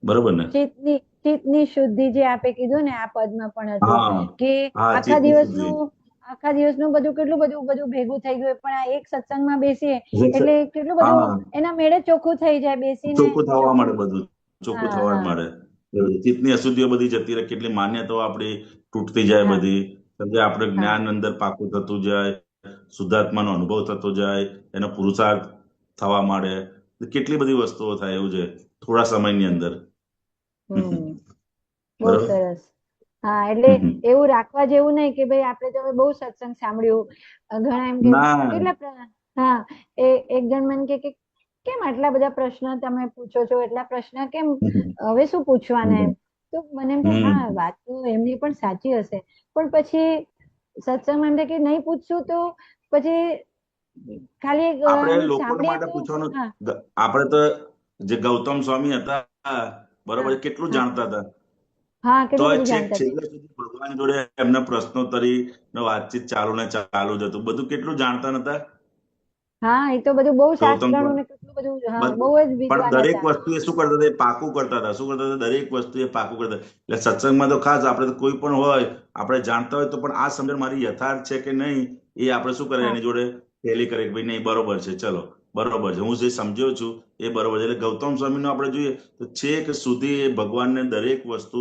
બરોબર ને? ચિત્તની શુદ્ધિ જે આપે કીધું ને આ પદમાં પણ હતું હા કે હા, આખા ચિત્તની શુદ્ધિ. દિવસનું બધું કેટલું બધું ભેગું થઈ ગયું હોય, પણ આ એક સત્સંગમાં બેસીએ એટલે કેટલું હા, બધું એના મેળે ચોખ્ખું થઈ જાય, બેસીને ચોખ્ખું થવા મળે, ચોખ્ખું. બધું ચોખ્ખું હા થવા જ હા મળે. એવું છે. ચિત્તની અશુદ્ધિઓ બધી જતી રહે, કેટલી માન્યતાઓ આપણી તૂટતી જાય હા બધી, સમજે, આપણે હા જ્ઞાન અંદર પાકું થતું જાય, શુદ્ધાત્માનો અનુભવ થતો જાય, એનો પુરુષાર્થ થવા માંડે, કેટલી બધી વસ્તુઓ થાય એવું છે થોડા સમયની અંદર. હમ બહુ બરોબર. સરસ. હા એટલે એવું રાખવા જેવું નહીં કે ભાઈ આપણે તો હવે બહુ સત્સંગ સાંભળ્યું, ઘણા એમ કે ના. હા એક જણ મને કે કેમ આટલા બધા પ્રશ્ન તમે પૂછો છો, એટલા પ્રશ્ન કેમ, હવે શું પૂછવાના એમ. તો મને એમ કે હા વાત તો એમની પણ સાચી હશે, પણ પછી સત્સંગમાં એમ થાય કે નહીં પૂછશું તો પછી ખાલી આપણે લોકો સાંભળીએ માટે તો પૂછવાનું. હા આપણે તો જે ગૌતમ સ્વામી હતા બરોબર, હા કેટલું હા જાણતા હતા, હા તો કેટલું બધું છેક જાણતા હતા. છેલ્લે સુધી ભગવાન જોડે એમના પ્રશ્નોત્તરી વાતચીત ચાલુ ને ચાલુ જ હતું, બધું કેટલું જાણતા નતા હા એ તો બધું બહુ ગૌતમ શાસ્ત્રનું સ્વામી. ને કેટલું બધું, હા બહુ બધું. જ પણ વિદ્વાન દરેક હતા. વસ્તુ એ શું કરતા હતા? એ પાકું કરતા હતા. શું કરતા હતા? દરેક વસ્તુ એ પાકું કરતા હતા. એટલે સત્સંગમાં તો ખાસ આપણે તો કોઈ પણ હોય, આપણે જાણતા હોય તો પણ આ સમજણ મારી યથાર્થ છે કે નહીં એ આપણે શું કરે, હા એની જોડે ટેલી કરે કે ભાઈ નહીં, બરોબર છે, ચલો બરોબર છે, હું જે સમજ્યો છું એ બરોબર છે. એટલે ગૌતમ સ્વામીનો આપણે જોઈએ તો છેક સુધી એ ભગવાનને દરેક વસ્તુ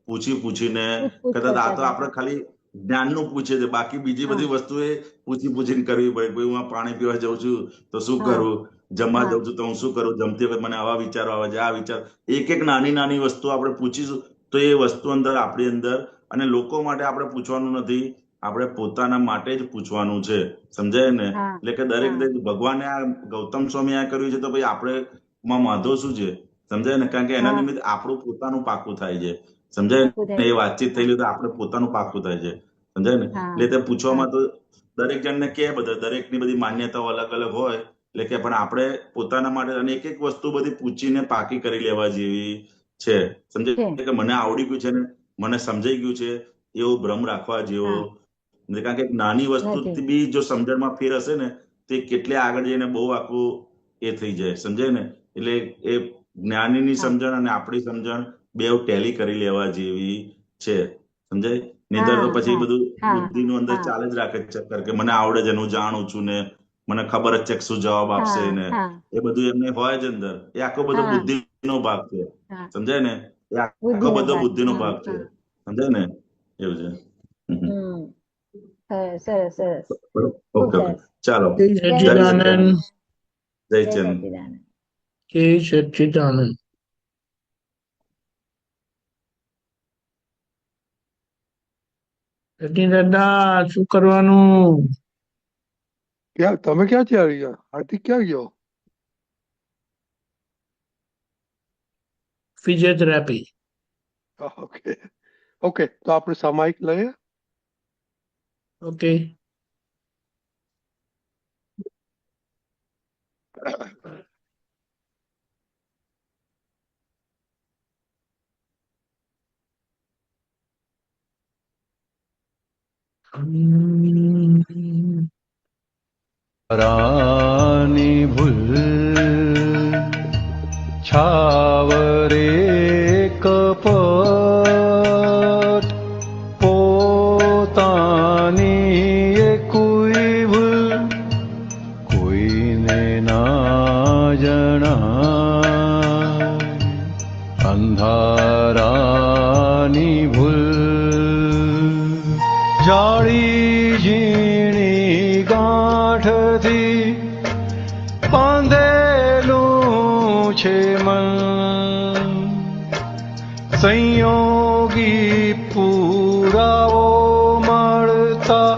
પૂછીને પૂછપૂછ કદાચ આ કરતા તો હતા. આપણે ખાલી જ્ઞાનનું પૂછે છે, બાકી બીજી હા બધી વસ્તુ એ પૂછીને કરવી પડે. ભાઈ હું આ પાણી પીવા જઉં છું તો શું હા કરું, જમવા હા જઉં છું તો હું શું કરું, જમતી વખત મને આવા વિચારો આવે છે, આ વિચાર, એક એક નાની વસ્તુ આપણે પૂછીશું તો એ વસ્તુ અંદર આપણી અંદર. અને લોકો માટે આપણે પૂછવાનું નથી, આપણે પોતાના માટે જ પૂછવાનું છે, સમજાય ને. હા એટલે કે દરેક હા ભગવાને આ ગૌતમ સ્વામી આ કર્યું છે તો ભાઈ આપણે માં વાંધો શું છે, સમજાય ને. કારણ કે એના હા નિમિત્તે આપણું પોતાનું પાકું થાય છે, સમજાય પાકું ને. થાય એ છે. વાતચીત હા થયેલી તો આપણે પોતાનું પાકું થાય છે, સમજાય ને. હા એટલે તે હા પૂછવામાં તો દરેક જણને કે બધા દરેકની બધી માન્યતાઓ અલગ અલગ હોય. એટલે કે પણ આપણે પોતાના માટે અને એક એક વસ્તુ બધી પૂછીને પાકી કરી લેવા જેવી છે, છે. સમજાય કે મને આવડી ગયું છે ને મને સમજાઈ ગયું છે એવો ભ્રમ રાખવા જેવો હા નથી. કારણ કે નાની નથી. વસ્તુથી બી જો સમજણમાં ફેર હશે ને તે કેટલે આગળ જઈને બહુ આખું એ થઈ જાય, સમજાય ને. એટલે એ જ્ઞાનીની હા સમજણ અને આપણી સમજણ બેવ ટેલી કરી લેવા જેવી છે, સમજાય. નહીંતર તો હા પછી હા બધું હા બુદ્ધિનું અંદર હા ચાલે જ રાખે ચક્કર કે મને આવડે છે, હું જાણું છું ને મને ખબર જ છે કે શું જવાબ આપશે હા ને હા એ બધું એમને હોય જ અંદર. એ આખો બધો હા બુદ્ધિનો ભાગ છે, હા સમજાય ને. એ આખો બુદ્ધિનો બધો ભાગ. બુદ્ધિનો હા ભાગ છે, હા સમજાય ને. એવું છે. હમ સરસ સરસ, ખૂબ ઓકે ઓકે, સરસ. ચાલો. જય જય સચિદાનંદ. સચિદાનંદ. જય જય ચંદ. સચિદાનંદ. જય સચ્ચિદાનંદ. સચિન દાદા શું કરવાનું? તમે ક્યાંથી આવી ગયા? હાર્દિક ક્યાં ગયો? ફિઝિયોથેરાપી. ઓકે ઓકે, તો આપણે સામાયિક લઈએ. ઓકે. રાની ભૂલ છાવરે કપટ પોતાની એ કોઈ ભૂલ કોઈ જાળી ઝીણી ગાંઠથી બાંધેલું છે મન સંયોગી પુરાવો મળતા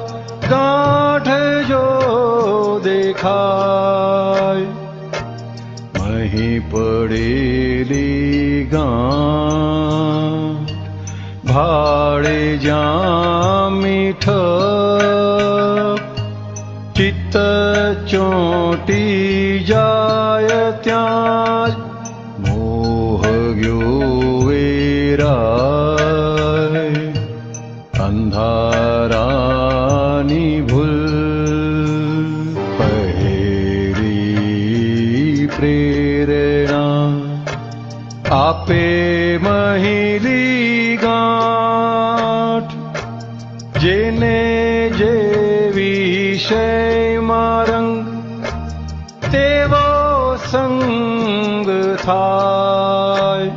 ગાંઠ જો દેખાય મહી પડેલી ગાંઠ ભાડે જ્યાં મીઠ ચિત્ત ચોંટી જાય ત્યાં મોહ ગયો વેરાય અંધારાની ભૂલ પહેરી પ્રેરણા આપે મહિલી ગાંઠ જેને જે વિષયમાં રંગ તેવો સંગ થાય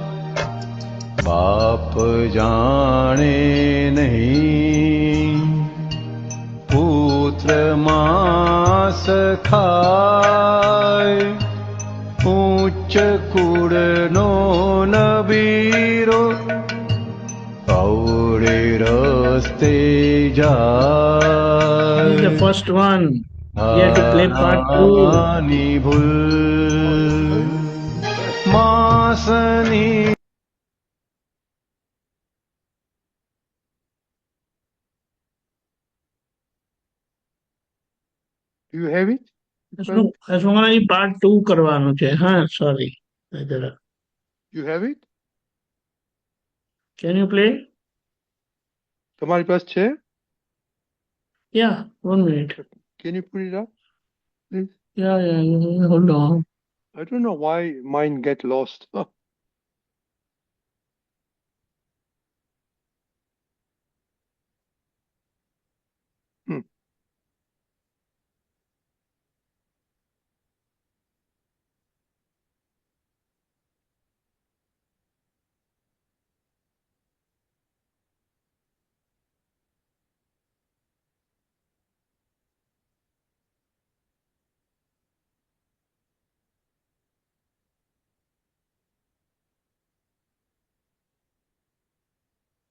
બાપ જાણે નહીં પુત્ર માસ ખાય ઉચ્ચ કુળનો નબીરો અવળે રસ્તે This is the જાય first one. We have to play part 2. ની ભૂલ માસની Do you have it? હસમુખાજી part 2 કરવાનું છે. હા, sorry. જરા. You have it? Can you play? તમારી પાસે છે? Yeah, 1 minute. Can you put it up, please? Yeah, hold on. I don't know why mine get lost.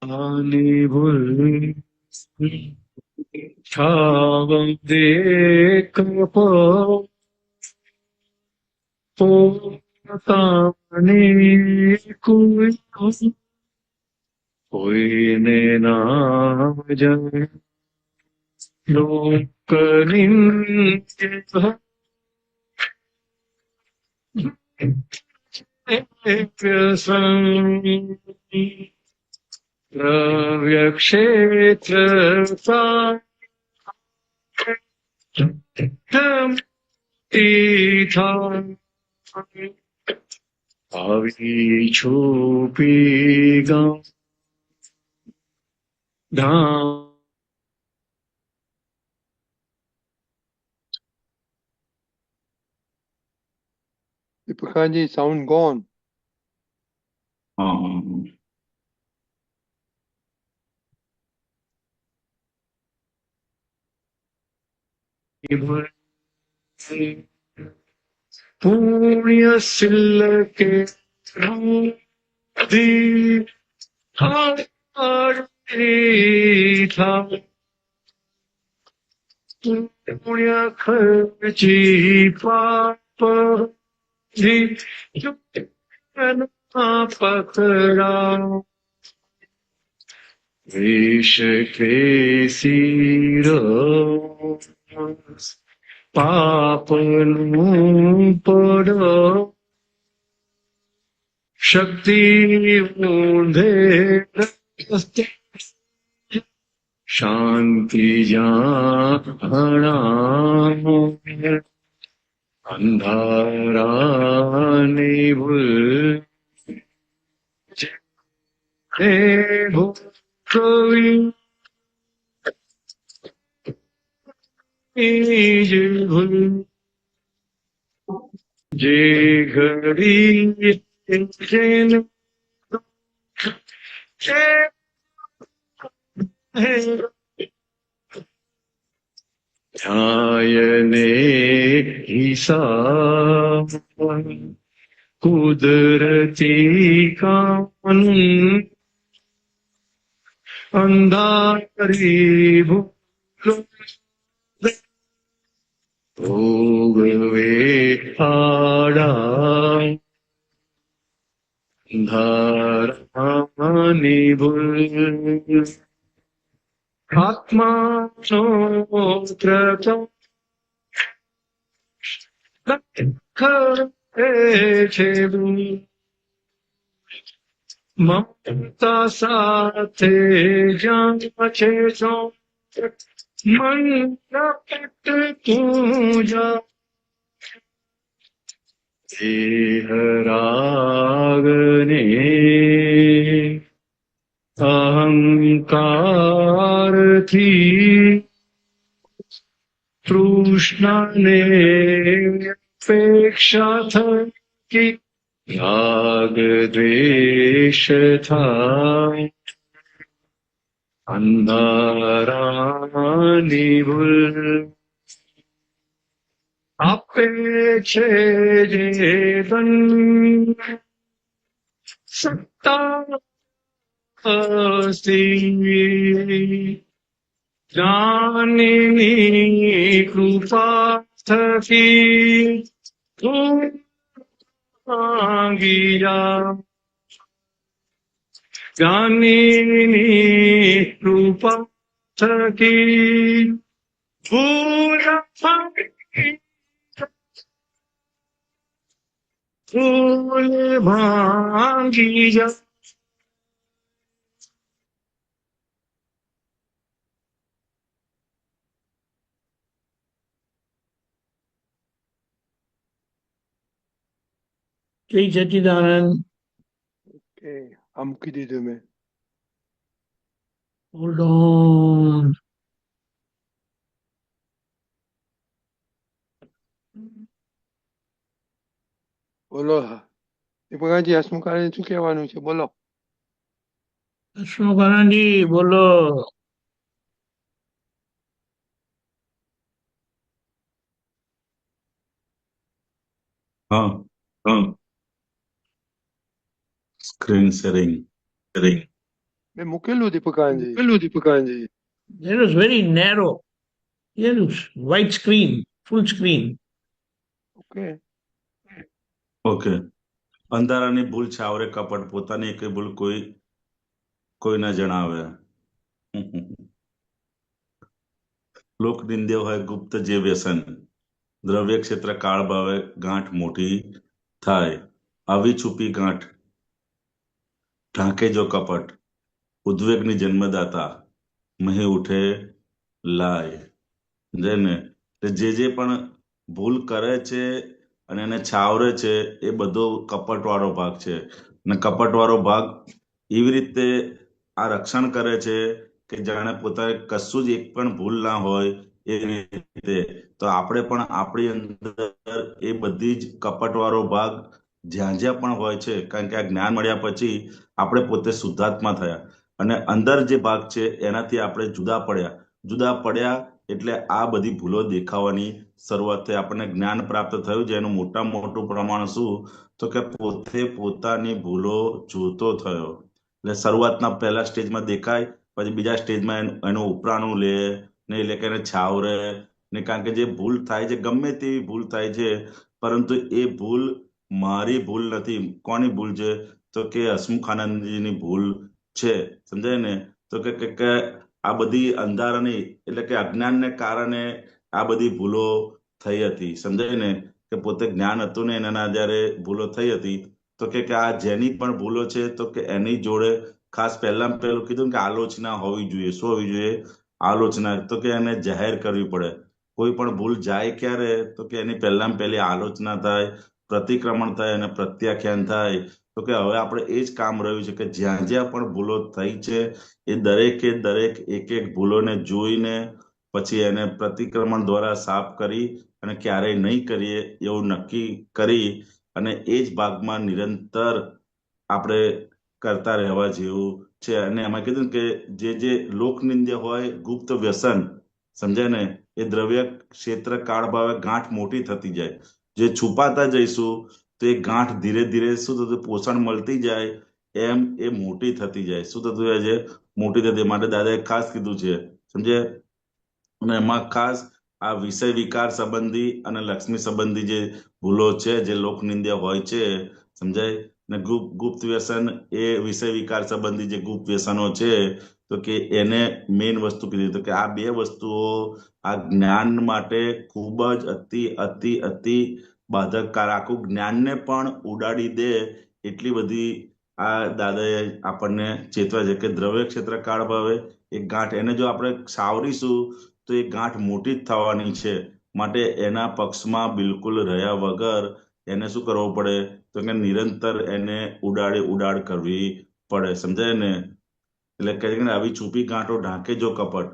આની ભૂલ છાવ દેખ પોતાની કોઈને ના જાય લોકની દ્રવ્ય ક્ષેત્ર આવી છુપી ધામ Dipakhanji, sound gone. પુણ્ય સિલકે ધી પુણ્ય ખર્ચી પાપ ધી પકડા વિષ કેસી પાપનું પડ શક્તિ ઊંધે શાંતિ જાણો અંધારાની ભૂલ હે ભૂલ જે ઘડી ध्यायने हिसाब कुदरती कानून अंधारी भूलो भोगवे आड़ा धारानी भूल आत्मा કરે છે મમતા સાથે જ્યાં છે મન પ્રકટ તું જા દેહ રાગને અહંકારથી તૃષ્ણાને અપેક્ષા થકી રાગ દ્વેષ થાય અંધારાની ભૂલ આપે છે જે ધન સત્તા જ્ઞાનની કૃપા થકી તું માંગી જા જ્ઞાનની કૃપા થકી ભૂલ ભાંગી જા જય સચિદાનંદ. ઓકે આ મૂકી દીધું મેં. Hold on. બોલો દીપકાજી હસમુખાને શું કહેવાનું છે બોલો. હસમુખાનંદજી બોલો. હા સ્ક્રીન શેરિંગ મેં મૂકેલું દીપકાજી. That was very narrow. Yes, white screen, full screen. Okay okay. અંધારાની ભૂલ છાવરે કપટ પોતાની એક ભૂલ કોઈ ના જણાવે. લોક નિંદ્ય હોય ગુપ્ત જે વ્યસન દ્રવ્ય ક્ષેત્ર કાળ ભાવે ગાંઠ મોટી થાય આવી છુપી ગાંઠ ઢાંકે જો કપટ ઉદ્વેગની જન્મદાતા મહી ઉઠે લાય. જેને જે પણ ભૂલ કરે છે અને એને છાવરે છે એ બધો કપટવાળો ભાગ છે અને કપટવાળો ભાગ એવી રીતે આ રક્ષણ કરે છે કે જાણે પોતાને કશું જ એક પણ ભૂલ ના હોય એ રીતે. તો આપણે પણ આપણી અંદર એ બધી જ કપટવાળો ભાગ જ્યાં જ્યાં પણ હોય છે, કારણ કે આ જ્ઞાન મળ્યા પછી આપણે પોતે શુદ્ધાત્મા થયા અને અંદર જે ભાગ છે એનાથી આપણે જુદા પડ્યા એટલે આ બધી ભૂલો દેખાવાની શરૂઆત થઈ. આપણને જ્ઞાન પ્રાપ્ત થયું જેનું મોટું પ્રમાણ શું તો કે પોતે પોતાની ભૂલો જોતો થયો. એટલે શરૂઆતના પહેલા સ્ટેજમાં દેખાય, પછી બીજા સ્ટેજમાં એનું ઉપરાણું લે ને એટલે કે એને છાવરે ને, કારણ કે જે ભૂલ થાય છે ગમે તેવી ભૂલ થાય છે, પરંતુ એ ભૂલ મારી ભૂલ નથી. કોની ભૂલ છે તો કે હસમુખાનંદજીની ભૂલ છે. સમજાય ને? તો કે આ બધી અંધારાની એટલે કે અજ્ઞાનને કારણે આ બધી ભૂલો થઈ હતી. સમજાય ને? કે પોતે જ્ઞાન હતું ને એના આધારે ભૂલો થઈ હતી. તો કે આ જેની પણ ભૂલો છે તો કે એની જોડે ખાસ પહેલું કીધું કે આલોચના હોવી જોઈએ. શું હોવી જોઈએ? આલોચના. તો કે એને જાહેર કરવી પડે. કોઈ પણ ભૂલ જાય ક્યારે તો કે એની પહેલી આલોચના થાય, પ્રતિક્રમણ થાય અને પ્રત્યાખ્યાન થાય. તો કે હવે આપણે એ જ કામ રહ્યું છે કે જ્યાં જ્યાં પણ ભૂલો થઈ છે એ દરેકે દરેક એક ભૂલોને જોઈને પછી એને પ્રતિક્રમણ દ્વારા સાફ કરી અને ક્યારેય નહીં કરીએ એવું નક્કી કરી અને એ જ ભાગમાં નિરંતર આપણે કરતા રહેવા જેવું છે. અને એમાં કીધું કે જે લોકનિંદ્ય હોય ગુપ્ત વ્યસન સમજાય ને? એ દ્રવ્ય ક્ષેત્ર કાળ ભાવે ગાંઠ મોટી થતી જાય. જે છુપાતા જઈશું તો એ ગાંઠ ધીરે ધીરે શું થતું, પોષણ મળતી જાય એમ એ મોટી થતી જાય. શું થતું જાય છે? મોટી થતી. માટે દાદાએ ખાસ કીધું છે, સમજે? અને એમાં ખાસ આ વિષય વિકાર સંબંધી અને લક્ષ્મી સંબંધી જે ભૂલો છે, જે લોકનિંદ્ય હોય છે, સમજાય ને? ગુપ્ત વ્યસન એ વિષય વિકાર સંબંધી જે ગુપ્ત વ્યસનો છે, તો કે એને મેઇન વસ્તુ કીધી તો કે આ બે વસ્તુઓ આ જ્ઞાન માટે ખૂબ જ અતિ અતિ અતિ બાધક, આખું જ્ઞાનને પણ ઉડાડી દે એટલી બધી આ દાદાએ આપણને ચેતવા છે કે દ્રવ્ય ક્ષેત્ર કાળ ભાવે એક ગાંઠ, એને જો આપણે સાવરીશું તો એ ગાંઠ મોટી જ થવાની છે. માટે એના પક્ષમાં બિલકુલ રહ્યા વગર એને શું કરવું પડે? તો કે નિરંતર એને ઉડાડ કરવી પડે. સમજાય ને? એટલે કહે છે કે આવી છુપી ગાંઠો ઢાંકે જો કપટ,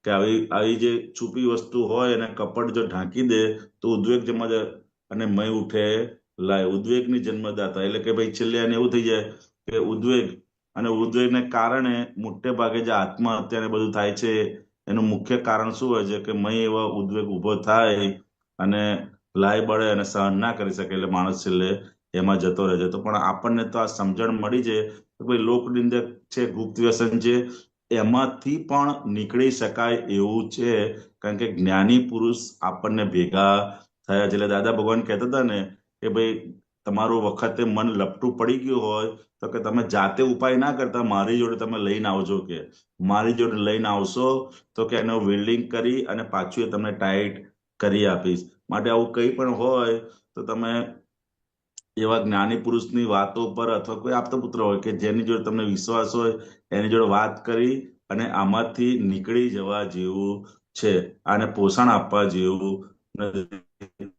કે આવી જે છુપી વસ્તુ હોય એને કપટ જો ઢાંકી દે તો ઉદ્વેગ જન્મ અને મય ઉઠે લાય. ઉદ્વેગની જન્મદાતા એટલે કે ભાઈ છેલ્લે એને એવું થઈ જાય કે ઉદ્વેગ, અને ઉદ્વેગને કારણે મોટે ભાગે જે આત્મહત્યા ને બધું થાય છે એનું મુખ્ય કારણ શું હોય છે? કે મય એવો ઉદ્વેગ ઉભો થાય અને લાય બળે અને સહન ના કરી શકે એટલે માણસ છેલ્લે એમાં જતો રહે છે. તો પણ આપણને તો આ સમજણ મળી છે કે ભાઈ લોકનિંદક છે, ગુપ્ત વ્યસન છે, એમાંથી પણ નીકળી શકાય એવું છે, કારણ કે જ્ઞાની પુરુષ આપણને ભેગા થયા છે. એટલે દાદા ભગવાન કહેતા હતા ને કે ભાઈ તમારું વખતે મન લપટું પડી ગયું હોય તો કે તમે જાતે ઉપાય ના કરતા મારી જોડે તમે લઈને આવજો, કે મારી જોડે લઈને આવશો તો કે એનો વેલ્ડિંગ કરી અને પાછું એ તમને ટાઈટ કરી આપીશ. માટે આવું કંઈ પણ હોય તો તમે એવા જ્ઞાની પુરુષની વાતો પર અથવા કોઈ આપતા પુત્ર હોય કે જેની જોડે તમને વિશ્વાસ હોય એની જોડે વાત કરી અને આમાંથી નીકળી જવા જેવું છે. આને પોષણ આપવા જેવું નથી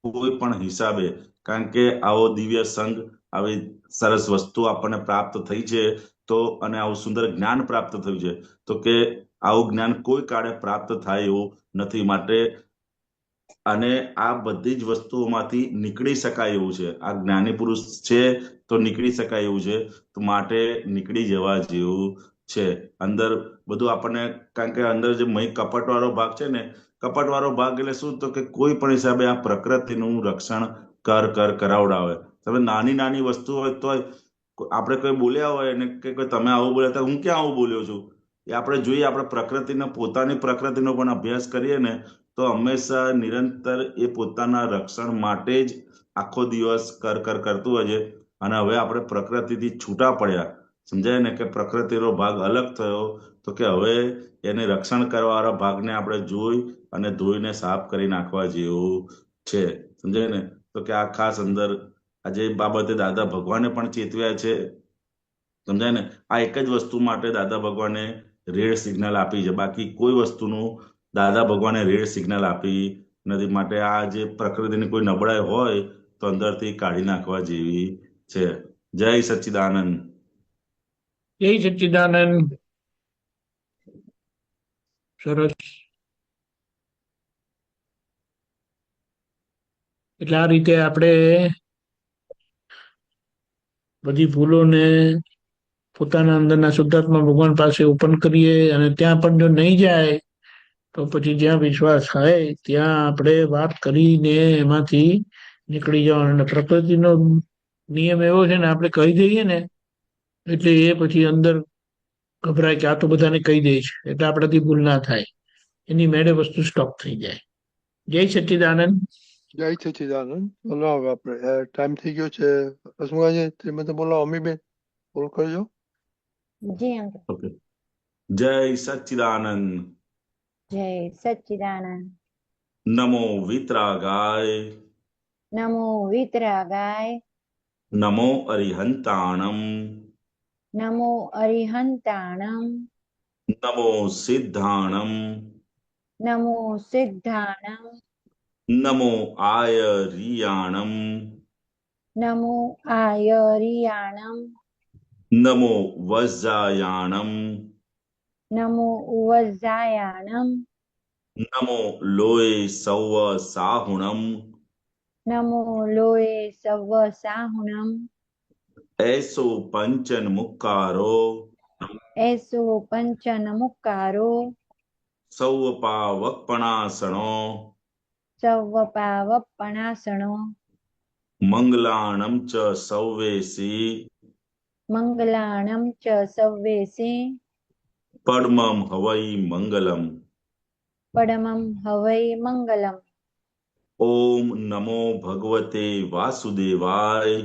કોઈ પણ હિસાબે, કારણ કે આવો દિવ્ય સંગ, આવી સરસ વસ્તુ આપણને પ્રાપ્ત થઈ છે તો, અને આવું સુંદર જ્ઞાન પ્રાપ્ત થયું છે તો કે આવું જ્ઞાન કોઈ કાળે પ્રાપ્ત થાય એવું નથી. માટે અને આ બધી જ વસ્તુઓમાંથી નીકળી શકાય એવું છે. આ જ્ઞાની પુરુષ છે તો નીકળી શકાય એવું છે, તો માટે નીકળી જવા જેવું છે. અંદર બધું આપણને, કારણ કે અંદર જે મય કપટ વાળો ભાગ છે ને, કપટ વાળો ભાગ એટલે શું? તો કે કોઈ પણ હિસાબે આ પ્રકૃતિનું રક્ષણ કરાવડાવે. તમે નાની નાની વસ્તુ હોય તો આપણે કોઈ બોલ્યા હોય ને કે તમે આવું બોલ્યા તો હું ક્યાં આવું બોલ્યો છું, એ આપણે જોઈએ. આપણે પ્રકૃતિનો, પોતાની પ્રકૃતિનો પણ અભ્યાસ કરીએ ને તો હંમેશા નિરંતર એ પોતાના રક્ષણ માટે જ આખો દિવસ કરતું હોય છે. અને હવે આપણે પ્રકૃતિથી છૂટા પડ્યા, સમજાય ને? કે પ્રકૃતિનો ભાગ અલગ થયો તો કે હવે એને રક્ષણ કરવાવાળા ભાગને આપણે જોઈ અને ધોઈને સાફ કરી નાખવા જેવું છે. સમજાય ને? તો કે આ ખાસ અંદર આજે બાબતે દાદા ભગવાને પણ ચેતવ્યા છે. સમજાય ને? આ એક જ વસ્તુ માટે દાદા ભગવાને રેડ સિગ્નલ આપી છે, બાકી કોઈ વસ્તુનું દાદા ભગવાને રેડ સિગ્નલ આપી નથી. માટે આ જે પ્રકૃતિની કોઈ નબળાઈ હોય તો અંદરથી કાઢી નાખવા જેવી છે. જય સચ્ચિદાનંદ. જય સચ્ચિદાનંદ. સરસ. એટલે આ રીતે આપણે બધી ભૂલોને પોતાના અંદરના શુદ્ધાત્મા ભગવાન પાસે ઓપન કરીએ, અને ત્યાં પણ જો નહીં જાય તો પછી જ્યાં વિશ્વાસ થાય ત્યાં આપણે વાત કરીને એમાંથી નીકળી જવાનું. અને પ્રકૃતિનો નિયમ એવો છે ને, આપણે કહી દઈએ ને એટલે એ પછી અંદર ગભરાય કે આ તો બધાને કહી દે છે એટલે આપણાથી ભૂલ ના થાય, એની મેળે વસ્તુ સ્ટોપ થઈ જાય. જય સચ્ચિદાનંદ. જય સચ્ચિદાનંદ. ચલો હવે આપણે ટાઈમ થઈ ગયો છે. હસમુખાજી, તમે તો બોલો, અમીબેન બોલ કરજો. જી અંકલ. ઓકે. જય સચ્ચિદાનંદ. જય સચ્ચિદાનંદ. નમો વિતરાગાય. નમો વિતરાગાય. નમો અરિહંતાણમ. નમો અરિહંતાણમ. નમો સિદ્ધાણમ. નમો સિદ્ધાણમ. નમો આયરિયાણમ. નમો આયરિયાણમ. નમો વજ્જાયાણમ. નમો વજ્જાયાણમ. નમો લોય સૌવ સાહુણમ. નમો લોય સવ્વ સાહુણમ. એસો પંચન મુક્કારો. એસો પંચન મુક્કારો. સૌપાવપણાસણો સૌવપાવપણાસણો મંગલાણમ ચ સૌવેસી મંગલાણમ ચ સવ્વેસી પડમમ હવૈ મંગલમ. પડમમ હવૈ મંગલમ. ઓમ નમો ભગવતે વાસુદેવાય.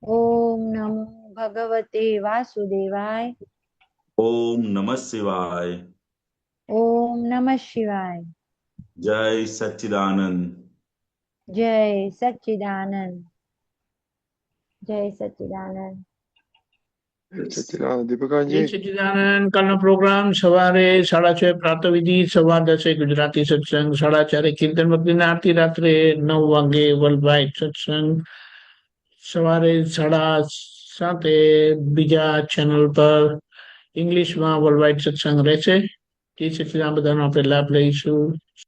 ઓમ નમો ભગવતે વાસુદેવાય. ઓમ નમઃ શિવાય. ઓમ નમઃ શિવાય. જય સચ્ચિદાનંદ. જય સચ્ચિદાનંદ. જય સચ્ચિદાનંદ. સચ્ચિદાનંદ જય દીપિકાજી. સચ્ચિદાનંદ. કાલનો પ્રોગ્રામ સવારે 6:30 પ્રાતઃવિધિ, 10:15 ગુજરાતી સત્સંગ, 4:30 કીર્તન ભક્તિના આરતી, રાત્રે 9 વાગે વર્લ્ડ વાઇડ સત્સંગ, સવારે 7:30 બીજા ચેનલ પર ઇંગ્લિશમાં વર્લ્ડ વાઇડ સત્સંગ રહેશે. જય સચ્ચિદાનંદ. બધાનો આપણે લાભ લઈશું.